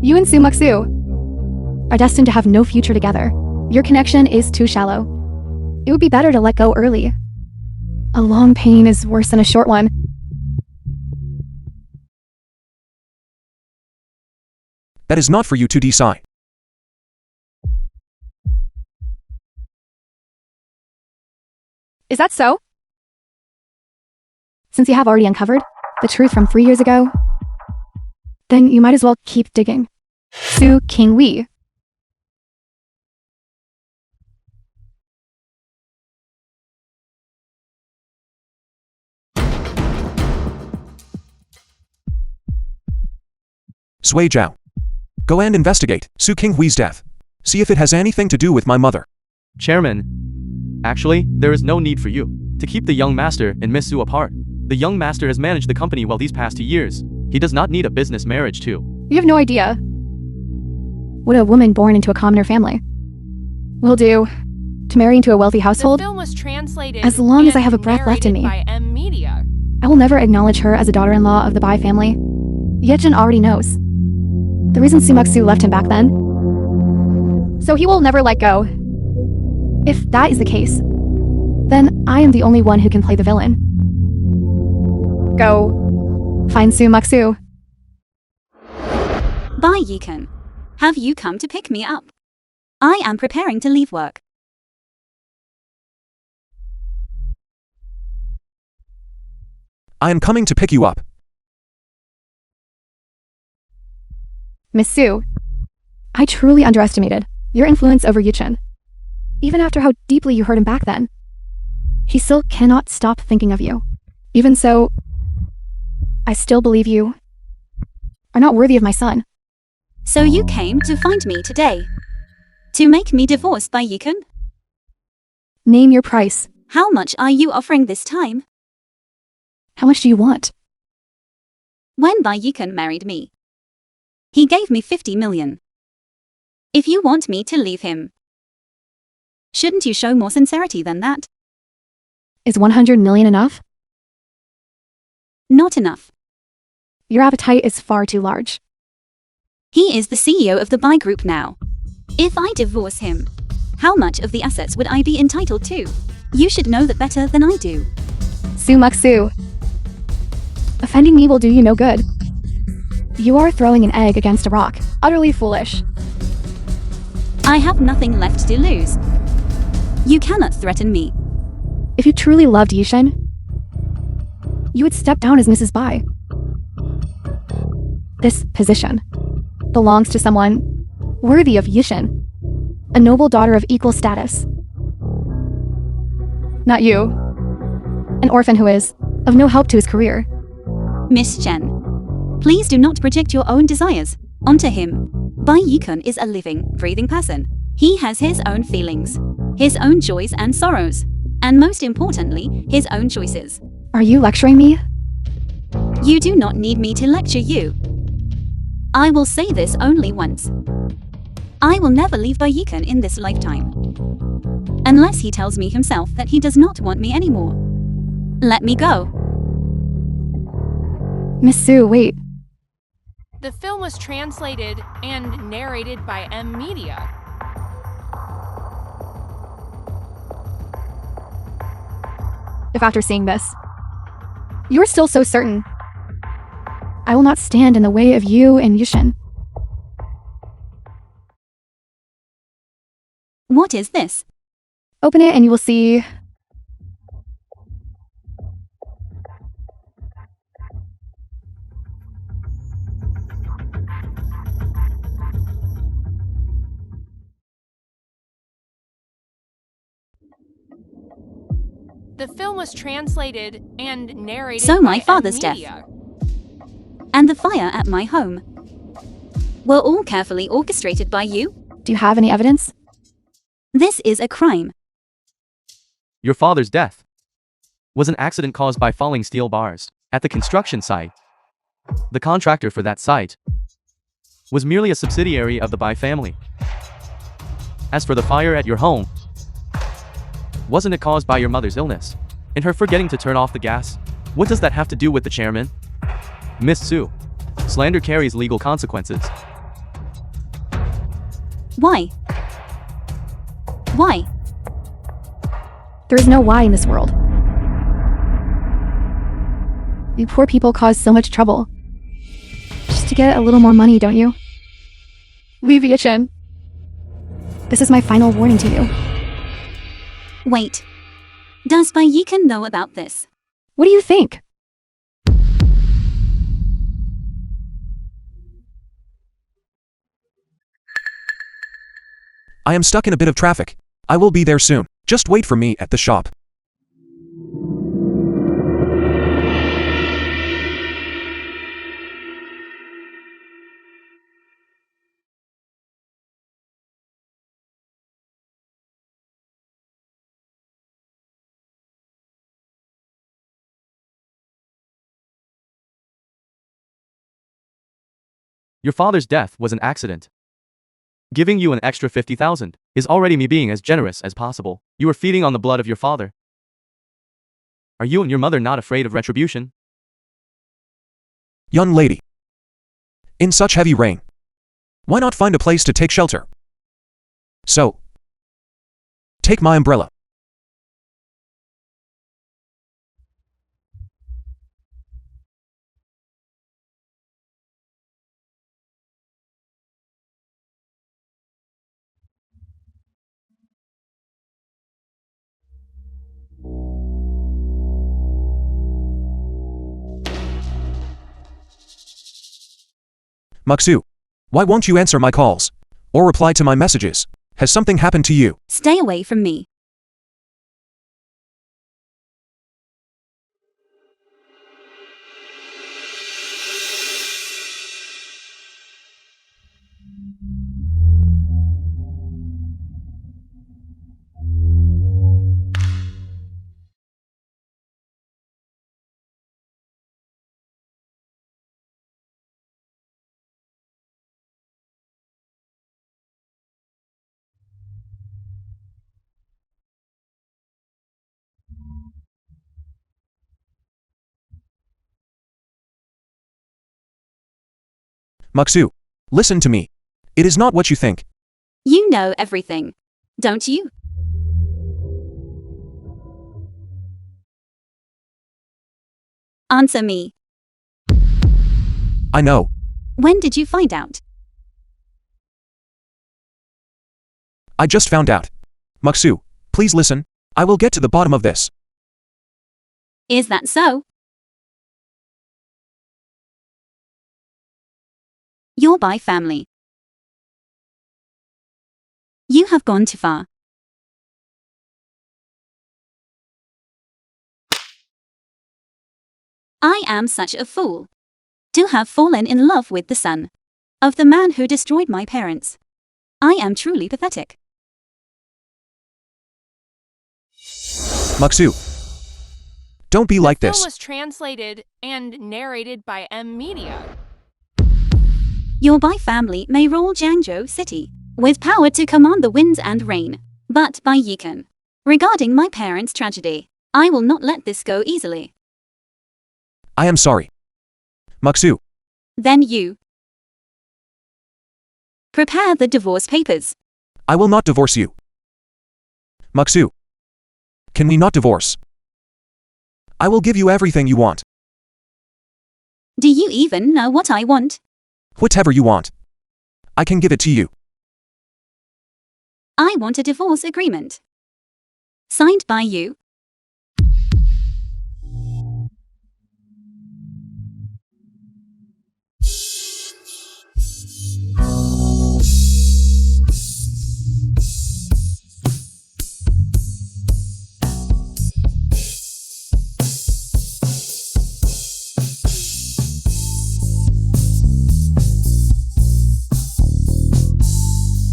You and Sumaksu are destined to have no future together. Your connection is too shallow. It would be better to let go early. A long pain is worse than a short one. That is not for you to decide. Is that so? Since you have already uncovered the truth from 3 years ago, then you might as well keep digging. Su King Wee. Sui Zhao. Go and investigate Su King Hui's death. See if it has anything to do with my mother. Chairman, actually, there is no need for you to keep the young master and Miss Su apart. The young master has managed the company well these past 2 years. He does not need a business marriage too. You have no idea what a woman born into a commoner family will do to marry into a wealthy household. The film was translated As long as I and have a breath left in me. narrated by M Media. I will never acknowledge her as a daughter-in-law of the Bai family. Yejin already knows the reason Sumaksu left him back then, so he will never let go. If that is the case, then I am the only one who can play the villain. Go find Sumaksu. Bye, Yukon. Have you come to pick me up? I am preparing to leave work. I am coming to pick you up. Miss Su, I truly underestimated your influence over Yuchen. Even after how deeply you hurt him back then, he still cannot stop thinking of you. Even so, I still believe you are not worthy of my son. So you came to find me today? To make me divorced by Yukon? Name your price. How much are you offering this time? How much do you want? When Bai Yukon married me, he gave me 50 million. If you want me to leave him, shouldn't you show more sincerity than that? Is 100 million enough? Not enough. Your appetite is far too large. He is the CEO of the Bai Group now. If I divorce him, how much of the assets would I be entitled to? You should know that better than I do. Sumaksu. Offending me will do you no good. You are throwing an egg against a rock. Utterly foolish. I have nothing left to lose. You cannot threaten me. If you truly loved Yushen, you would step down as Mrs. Bai. This position belongs to someone worthy of Yushen, a noble daughter of equal status. Not you, an orphan who is of no help to his career. Miss Chen, please do not project your own desires onto him. Bai Yukon is a living, breathing person. He has his own feelings, his own joys and sorrows, and most importantly, his own choices. Are you lecturing me? You do not need me to lecture you. I will say this only once. I will never leave Bai Yukon in this lifetime. Unless he tells me himself that he does not want me anymore. Let me go. Miss Su, wait. The film was translated and narrated by M Media. If after seeing this, you're still so certain, I will not stand in the way of you and Yushin. What is this? Open it and you will see. The film was translated and narrated So my by father's M death Media. and the fire at my home were all carefully orchestrated by you? Do you have any evidence? This is a crime. Your father's death was an accident caused by falling steel bars at the construction site. The contractor for that site was merely a subsidiary of the Bai family. As for the fire at your home, wasn't it caused by your mother's illness and her forgetting to turn off the gas? What does that have to do with the chairman? Miss Su, slander carries legal consequences. Why? Why? There is no why in this world. You poor people cause so much trouble. Just to get a little more money, don't you? Leave Chen. This is my final warning to you. Wait. Does Bai Yikan know about this? What do you think? I am stuck in a bit of traffic. I will be there soon. Just wait for me at the shop. Your father's death was an accident. Giving you an extra 50,000 is already me being as generous as possible. You are feeding on the blood of your father. Are you and your mother not afraid of retribution? Young lady. In such heavy rain. Why not find a place to take shelter? So, take my umbrella. Maksu, why won't you answer my calls? Or reply to my messages? Has something happened to you? Stay away from me. Maksu, listen to me. It is not what you think. You know everything, don't you? Answer me. I know. When did you find out? I just found out. Maksu, please listen. I will get to the bottom of this. Is that so? Your Bai family. You have gone too far. I am such a fool to have fallen in love with the son of the man who destroyed my parents. I am truly pathetic. Maksu, don't be like The this. film was translated and narrated by Media. Your Bai family may rule Jiangzhou City with power to command the winds and rain. But Bai Yikan, regarding my parents' tragedy, I will not let this go easily. I am sorry. Maksu, Then you prepare the divorce papers. I will not divorce you. Maksu, can we not divorce? I will give you everything you want. Do you even know what I want? Whatever you want. I can give it to you. I want a divorce agreement. Signed by you.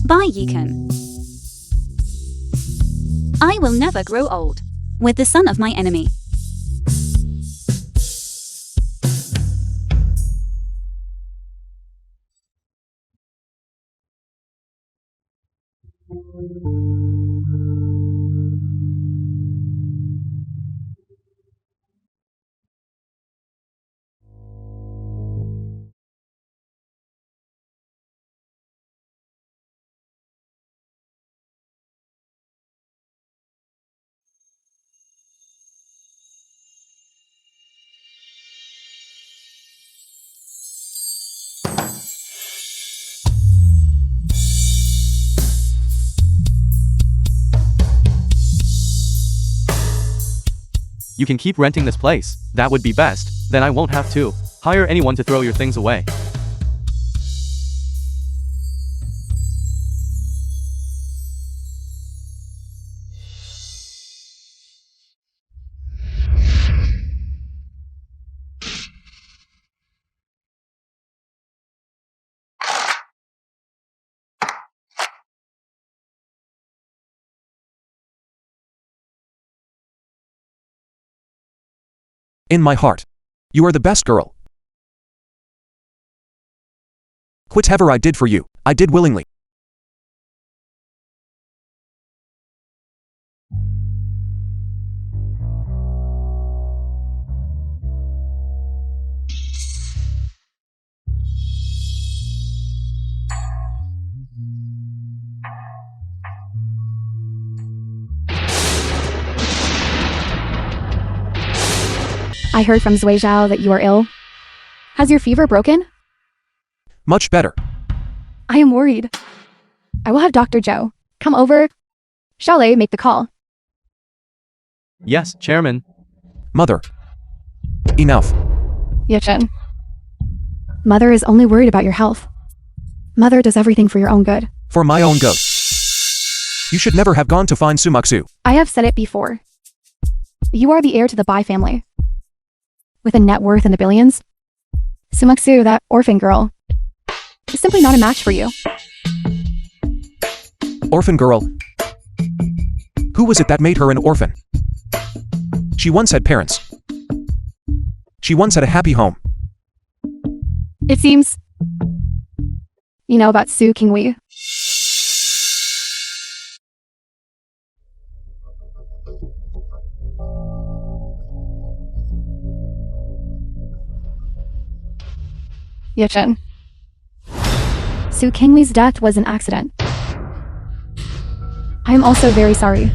Bai Yikan. I will never grow old with the son of my enemy. You can keep renting this place. That would be best. Then I won't have to hire anyone to throw your things away. In my heart. You are the best girl. Whatever I did for you, I did willingly. I heard from Zui Zhao that you are ill. Has your fever broken? Much better. I am worried. I will have Dr. Zhou come over. Shall I make the call? Yes, Chairman. Mother. Enough. Yichen. Mother is only worried about your health. Mother does everything for your own good. For my own good. You should never have gone to find Sumaksu. I have said it before. You are the heir to the Bai family. With a net worth in the billions, Sumaksu, that orphan girl, is simply not a match for you. Orphan girl. Who was it that made her an orphan? She once had parents. She once had a happy home. It seems you know about Su Qingwei. Yichen. Su Qingwei's death was an accident. I am also very sorry.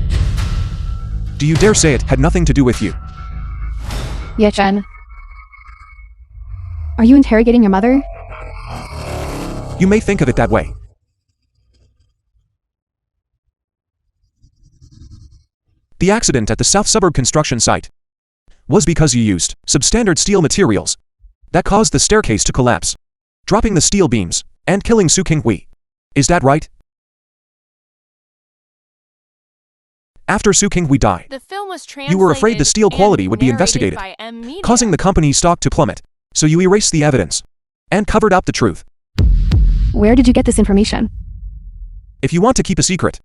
Do you dare say it had nothing to do with you? Yichen. Are you interrogating your mother? You may think of it that way. The accident at the South Suburb construction site was because you used substandard steel materials that caused the staircase to collapse, dropping the steel beams and killing Su Qingwei. Is that right? After Su Qingwei died, The film was translated you were afraid the steel quality would be and narrated investigated, by M Media. causing the company's stock to plummet. So you erased the evidence and covered up the truth. Where did you get this information? If you want to keep a secret,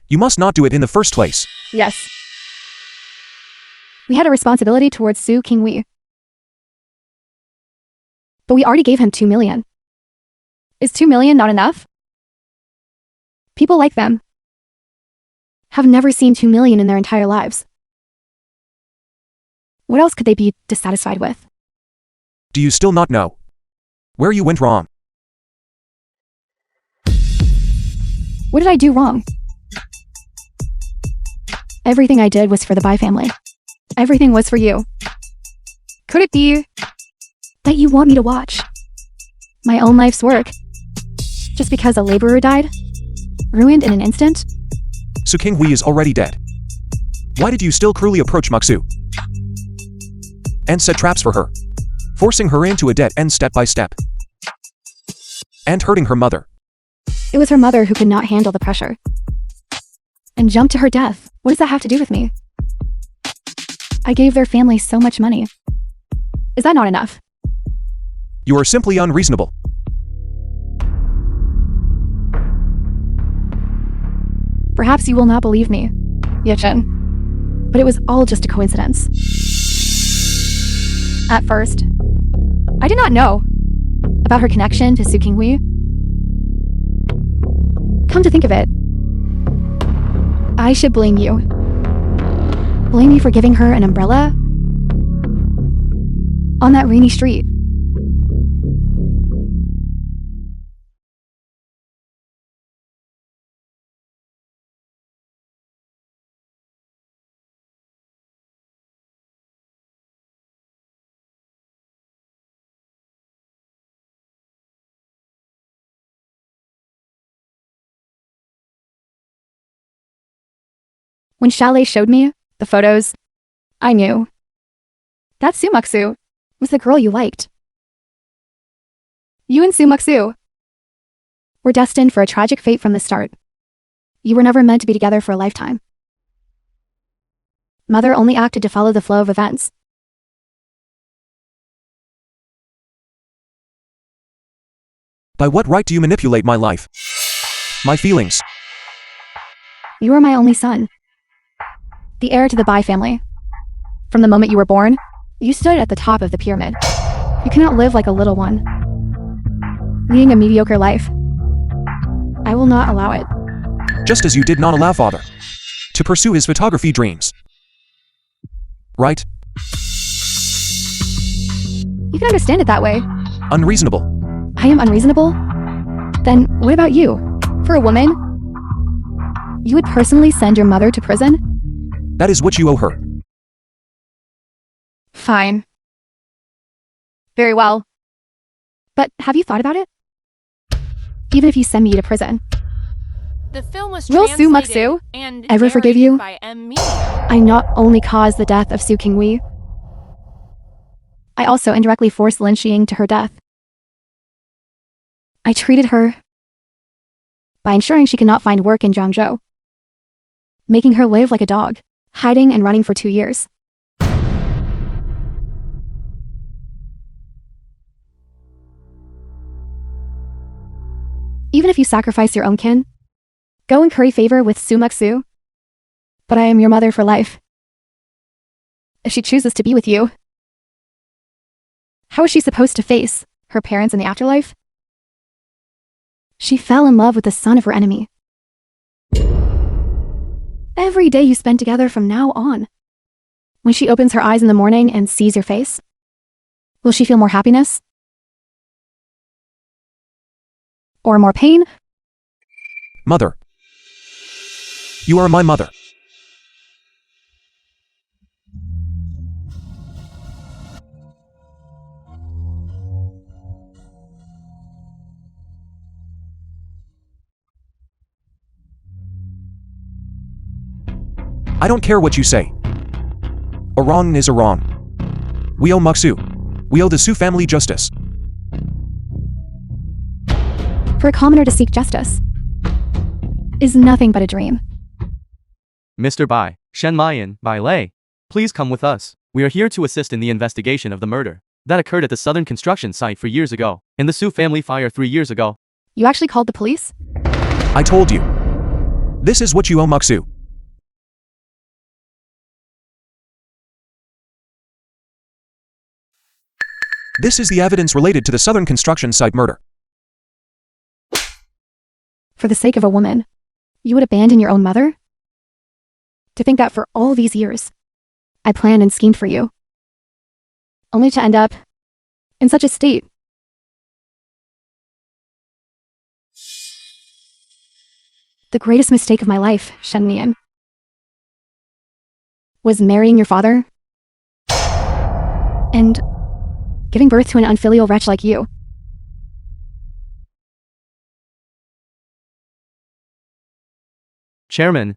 you must not do it in the first place. Yes. We had a responsibility towards Su Qingwei. But we already gave him 2 million. Is 2 million not enough? People like them have never seen 2 million in their entire lives. What else could they be dissatisfied with? Do you still not know where you went wrong? What did I do wrong? Everything I did was for the Bai family. Everything was for you. Could it be that you want me to watch my own life's work just because a laborer died? Ruined in an instant? Su Qingwei is already dead. Why did you still cruelly approach Maksu and set traps for her, forcing her into a dead end step by step, and hurting her mother? It was her mother who could not handle the pressure and jumped to her death. What does that have to do with me? I gave their family so much money. Is that not enough? You are simply unreasonable. Perhaps you will not believe me, Yichen, but it was all just a coincidence. At first, I did not know about her connection to Su Qingwei. Come to think of it, I should blame you. Blame me for giving her an umbrella on that rainy street. When Chalet showed me the photos I knew. That Sumaksu was the girl you liked. You and Sumaksu were destined for a tragic fate from the start. You were never meant to be together for a lifetime. Mother only acted to follow the flow of events. By what right do you manipulate my life? My feelings? You were my only son, the heir to the Bai family. From the moment you were born, you stood at the top of the pyramid. You cannot live like a little one, leading a mediocre life. I will not allow it. Just as you did not allow father to pursue his photography dreams. Right? You can understand it that way. Unreasonable. I am unreasonable? Then what about you? For a woman, you would personally send your mother to prison? That is what you owe her. Fine. Very well. But have you thought about it? Even if you send me to prison, The film was will Su translated Muksu and ever forgive narrated you? by M. Media. I not only caused the death of Su Qingwei, I also indirectly forced Lin Xiying to her death. I treated her by ensuring she could not find work in Zhangzhou, making her live like a dog, hiding and running for 2 years. Even if you sacrifice your own kin, go and curry favor with Su Muksu. But I am your mother for life. If she chooses to be with you, how is she supposed to face her parents in the afterlife? She fell in love with the son of her enemy. Every day you spend together from now on, when she opens her eyes in the morning and sees your face, will she feel more happiness? Or more pain? Mother. You are my mother. I don't care what you say. A wrong is a wrong. We owe Muksu. We owe the Su family justice. For a commoner to seek justice is nothing but a dream. Mr. Bai, Shen Mayan, Bai Lei, please come with us. We are here to assist in the investigation of the murder that occurred at the southern construction site 4 years ago, and the Su family fire 3 years ago. You actually called the police? I told you. This is what you owe Muksu. This is the evidence related to the southern construction site murder. For the sake of a woman, you would abandon your own mother? To think that for all these years, I planned and schemed for you, only to end up in such a state. The greatest mistake of my life, Shen Nian, was marrying your father and giving birth to an unfilial wretch like you. Chairman,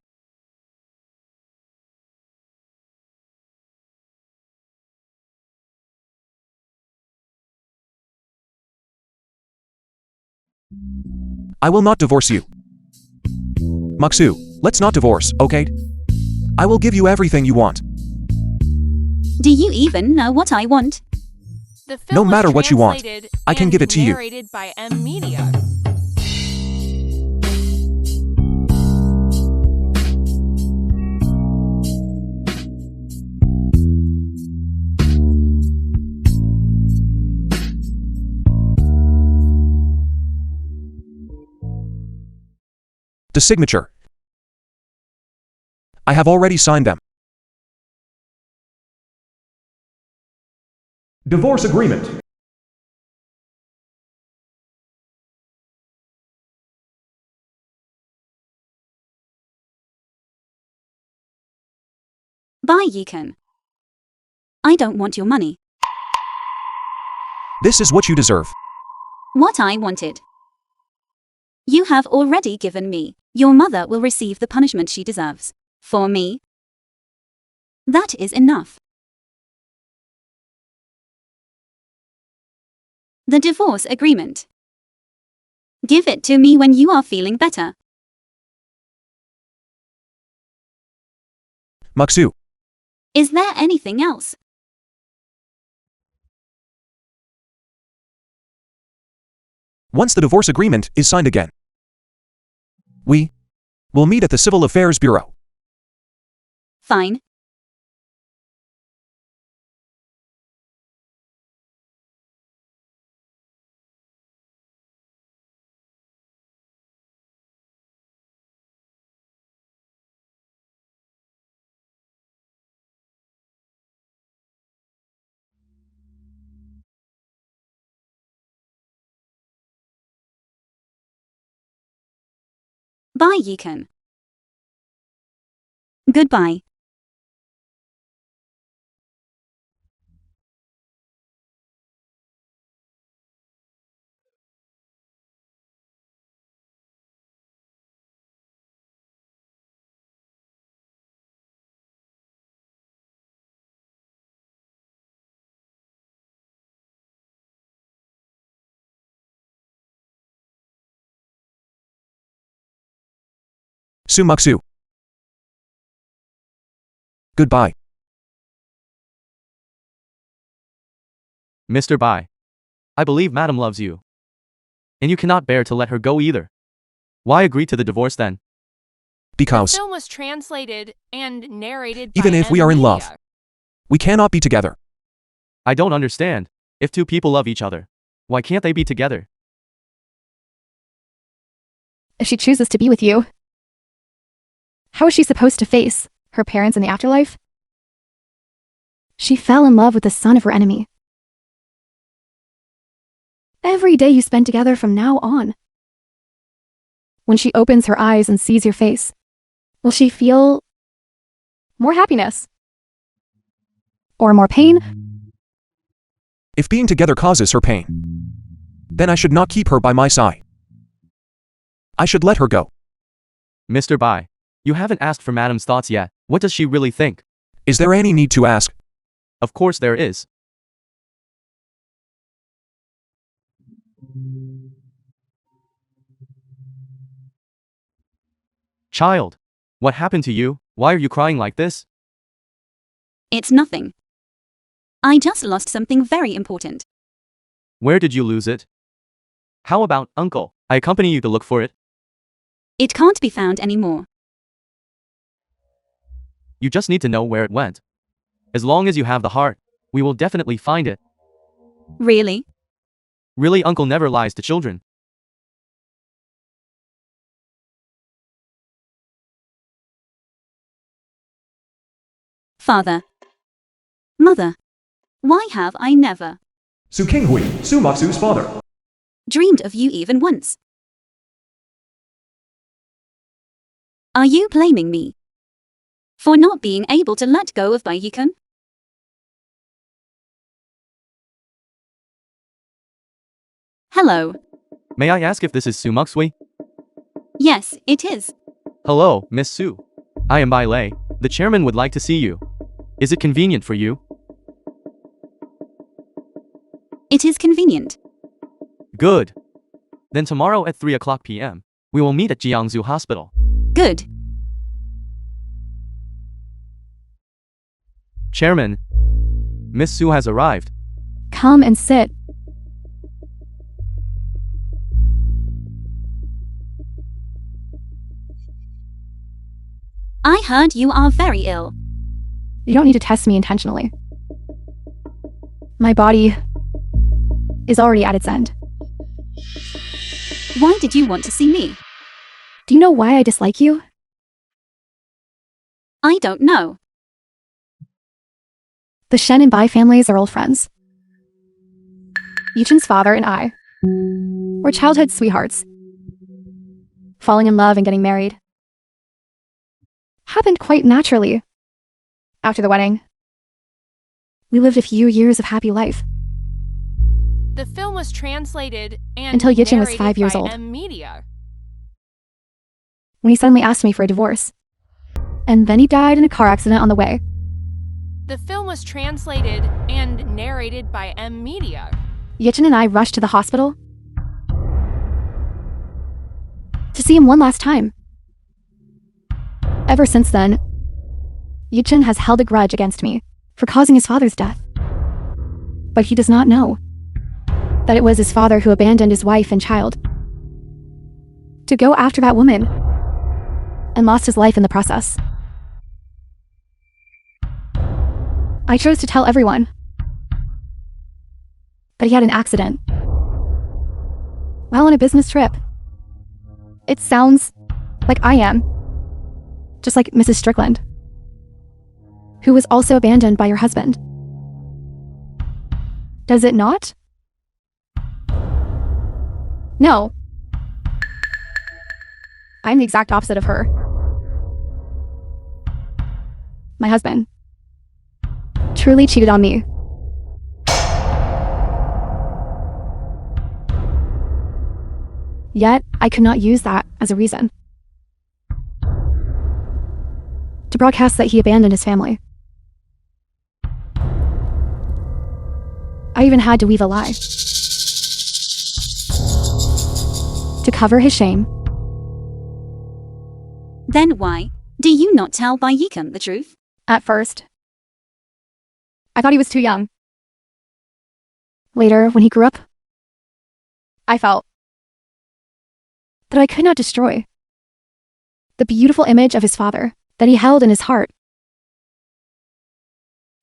I will not divorce you. Muksu, let's not divorce, okay? I will give you everything you want. Do you even know what I want? The film No was matter what you want, translated I can and give it to you. Narrated by M. Media. The signature. I have already signed them. Divorce agreement. Bye, Yukon. I don't want your money. This is what you deserve. What I wanted. You have already given me. Your mother will receive the punishment she deserves. For me. That is enough. The divorce agreement. Give it to me when you are feeling better. Moksu. Is there anything else? Once the divorce agreement is signed again, we will meet at the Civil Affairs Bureau. Fine. Bye, Yukon. Goodbye. Moksu. Goodbye. Mr. Bai. I believe Madam loves you. And you cannot bear to let her go either. Why agree to the divorce then? Because The film was translated and narrated by even if we are in love, media. we cannot be together. I don't understand. If two people love each other, why can't they be together? If she chooses to be with you, how is she supposed to face her parents in the afterlife? She fell in love with the son of her enemy. Every day you spend together from now on. When she opens her eyes and sees your face, will she feel more happiness? Or more pain? If being together causes her pain, then I should not keep her by my side. I should let her go. Mr. Bai, you haven't asked for Madam's thoughts yet. What does she really think? Is there any need to ask? Of course there is. Child, what happened to you? Why are you crying like this? It's nothing. I just lost something very important. Where did you lose it? How about, uncle? I accompany you to look for it. It can't be found anymore. You just need to know where it went. As long as you have the heart, we will definitely find it. Really? Really, uncle never lies to children. Father. Mother. Why have I never Kinghui, Moksu's father. dreamed of you even once? Are you blaming me for not being able to let go of Yukon? Hello. May I ask if this is Su Muxui? Yes, it is. Hello, Miss Su. I am Bai Lei. The chairman would like to see you. Is it convenient for you? It is convenient. Good. Then tomorrow at 3 o'clock p.m., we will meet at Jiangsu Hospital. Good. Chairman, Miss Su has arrived. Come and sit. I heard you are very ill. You don't need to test me intentionally. My body is already at its end. Why did you want to see me? Do you know why I dislike you? I don't know. The Shen and Bai families are old friends. Yuchen's father and I were childhood sweethearts. Falling in love and getting married happened quite naturally. After the wedding, we lived a few years of happy life. The film was translated and Until Yichen was narrated 5 years by old. Media. When he suddenly asked me for a divorce. And then he died in a car accident on the way. The film was translated and narrated by M Media. Yichen and I rushed to the hospital to see him one last time. Ever since then, Yichen has held a grudge against me for causing his father's death. But he does not know that it was his father who abandoned his wife and child to go after that woman and lost his life in the process. I chose to tell everyone that he had an accident while on a business trip. It sounds like I am, just like Mrs. Strickland, who was also abandoned by your husband. Does it not? No. I'm the exact opposite of her. My husband truly cheated on me. Yet, I could not use that as a reason to broadcast that he abandoned his family. I even had to weave a lie to cover his shame. Then why do you not tell Yichen the truth? At first, I thought he was too young. Later, when he grew up, I felt that I could not destroy the beautiful image of his father that he held in his heart.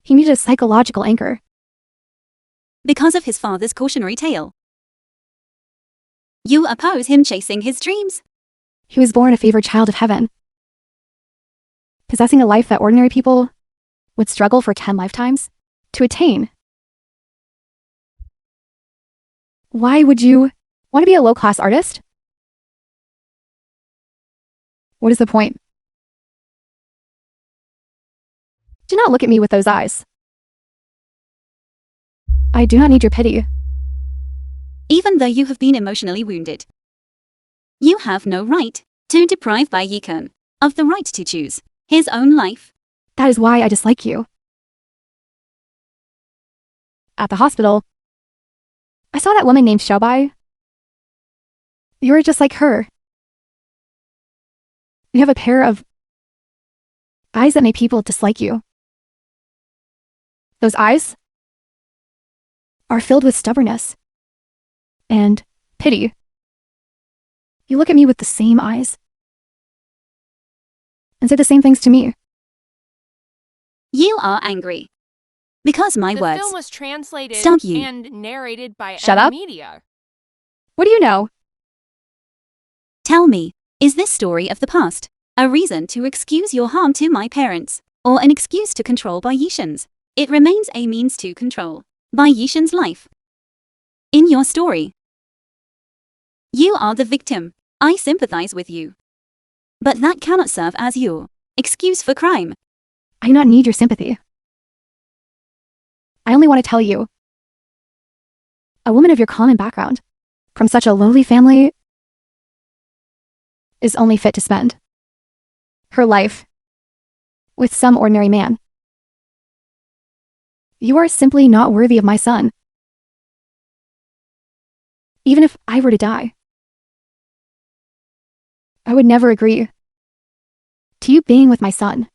He needed a psychological anchor. Because of his father's cautionary tale. You oppose him chasing his dreams. He was born a favored child of heaven, possessing a life that ordinary people would struggle for 10 lifetimes to attain. Why would you want to be a low-class artist? What is the point? Do not look at me with those eyes. I do not need your pity. Even though you have been emotionally wounded, you have no right to deprive Yichen of the right to choose his own life. That is why I dislike you. At the hospital, I saw that woman named Xiaobai. You are just like her. You have a pair of eyes that make people dislike you. Those eyes are filled with stubbornness and pity. You look at me with the same eyes and say the same things to me. You are angry because my The words film was translated stung you. and narrated by Shut M up. Media. What do you know? Tell me, is this story of the past a reason to excuse your harm to my parents, or an excuse to control Yichen's? It remains a means to control Yichen's life. In your story, you are the victim. I sympathize with you. But that cannot serve as your excuse for crime. I do not need your sympathy. I only want to tell you, a woman of your common background, from such a lowly family, is only fit to spend her life with some ordinary man. You are simply not worthy of my son. Even if I were to die, I would never agree to you being with my son.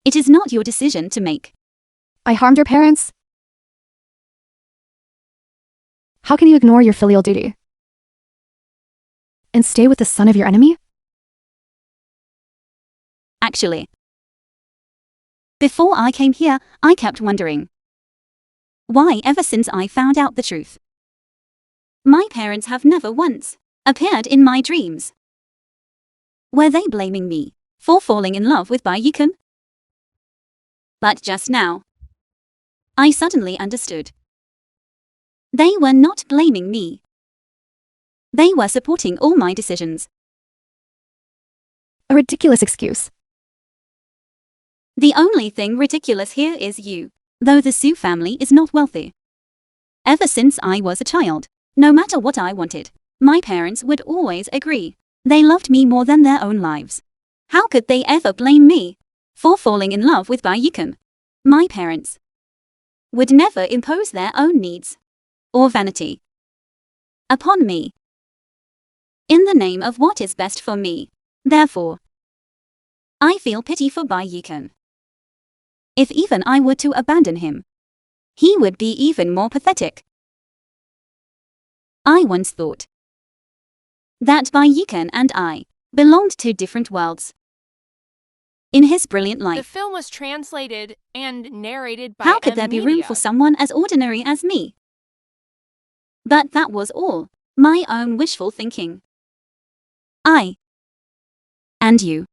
It is not your decision to make. I harmed your parents. How can you ignore your filial duty and stay with the son of your enemy? Actually, before I came here, I kept wondering why, ever since I found out the truth, my parents have never once appeared in my dreams. Were they blaming me for falling in love with Yichen? But just now, I suddenly understood. They were not blaming me. They were supporting all my decisions. A ridiculous excuse. The only thing ridiculous here is you, though the Su family is not wealthy. Ever since I was a child, no matter what I wanted, my parents would always agree. They loved me more than their own lives. How could they ever blame me for falling in love with Yukon. My parents would never impose their own needs or vanity upon me in the name of what is best for me. Therefore, I feel pity for Yukon. If even I were to abandon him, he would be even more pathetic. I once thought that Yukon and I belonged to different worlds. In his brilliant The life, film was translated and narrated by how could there be room M-Media. for someone as ordinary as me? But that was all my own wishful thinking. I and you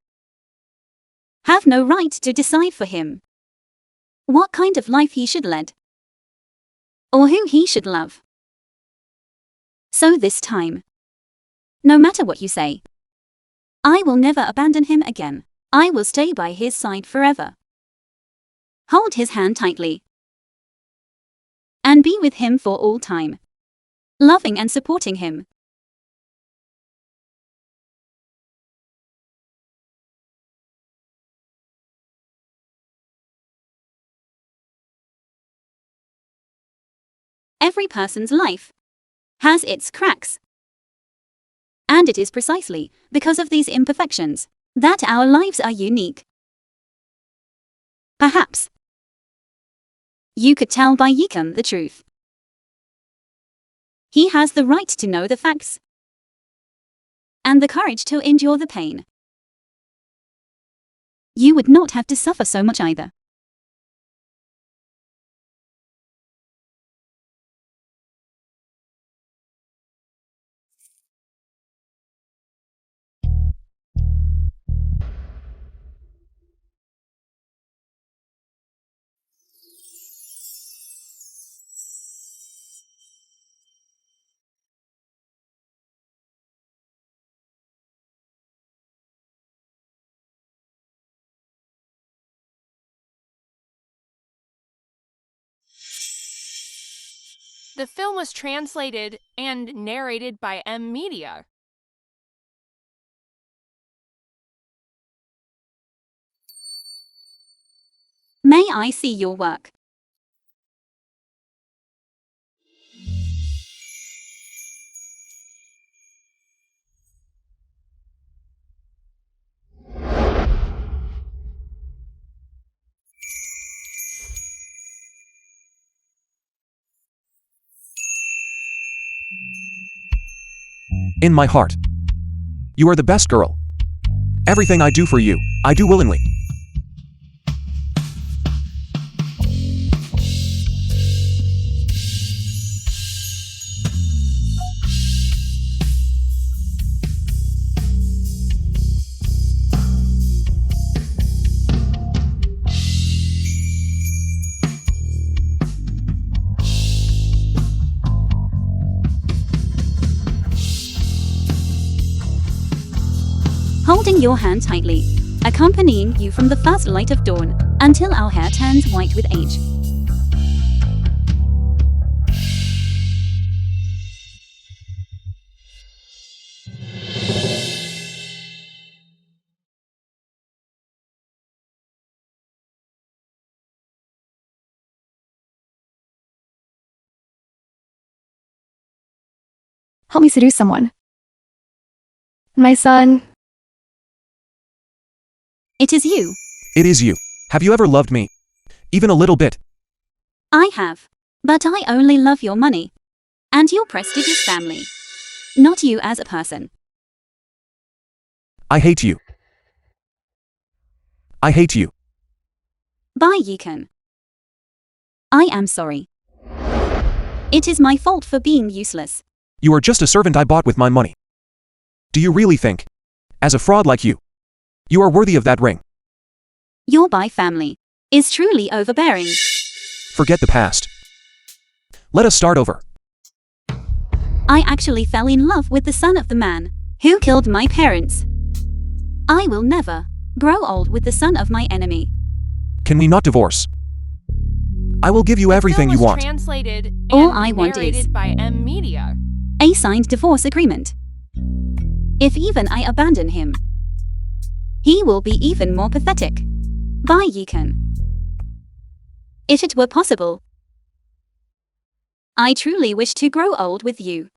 have no right to decide for him what kind of life he should lead or who he should love. So this time, no matter what you say, I will never abandon him again. I will stay by his side forever. Hold his hand tightly and be with him for all time, loving and supporting him. Every person's life has its cracks. And it is precisely because of these imperfections that our lives are unique. Perhaps you could tell Yukon the truth. He has the right to know the facts and the courage to endure the pain. You would not have to suffer so much either. The film was translated and narrated by M-Media. May I see your work? In my heart. You are the best girl. Everything I do for you, I do willingly. Holding your hand tightly, accompanying you from the first light of dawn until our hair turns white with age. Help me seduce someone. My son. It is you. It is you. Have you ever loved me? Even a little bit? I have. But I only love your money and your prestigious family, not you as a person. I hate you. I hate you. Yukon. I am sorry. It is my fault for being useless. You are just a servant I bought with my money. Do you really think, as a fraud like you are worthy of that ring? Your family is truly overbearing. Forget the past. Let us start over. I actually fell in love with the son of the man who killed my parents. I will never grow old with the son of my enemy. Can we not divorce? I will give you everything you want. Translated and All I want is narrated by M-Media. a signed divorce agreement. If even I abandon him, he will be even more pathetic. Bye Yukon. If it were possible, I truly wish to grow old with you.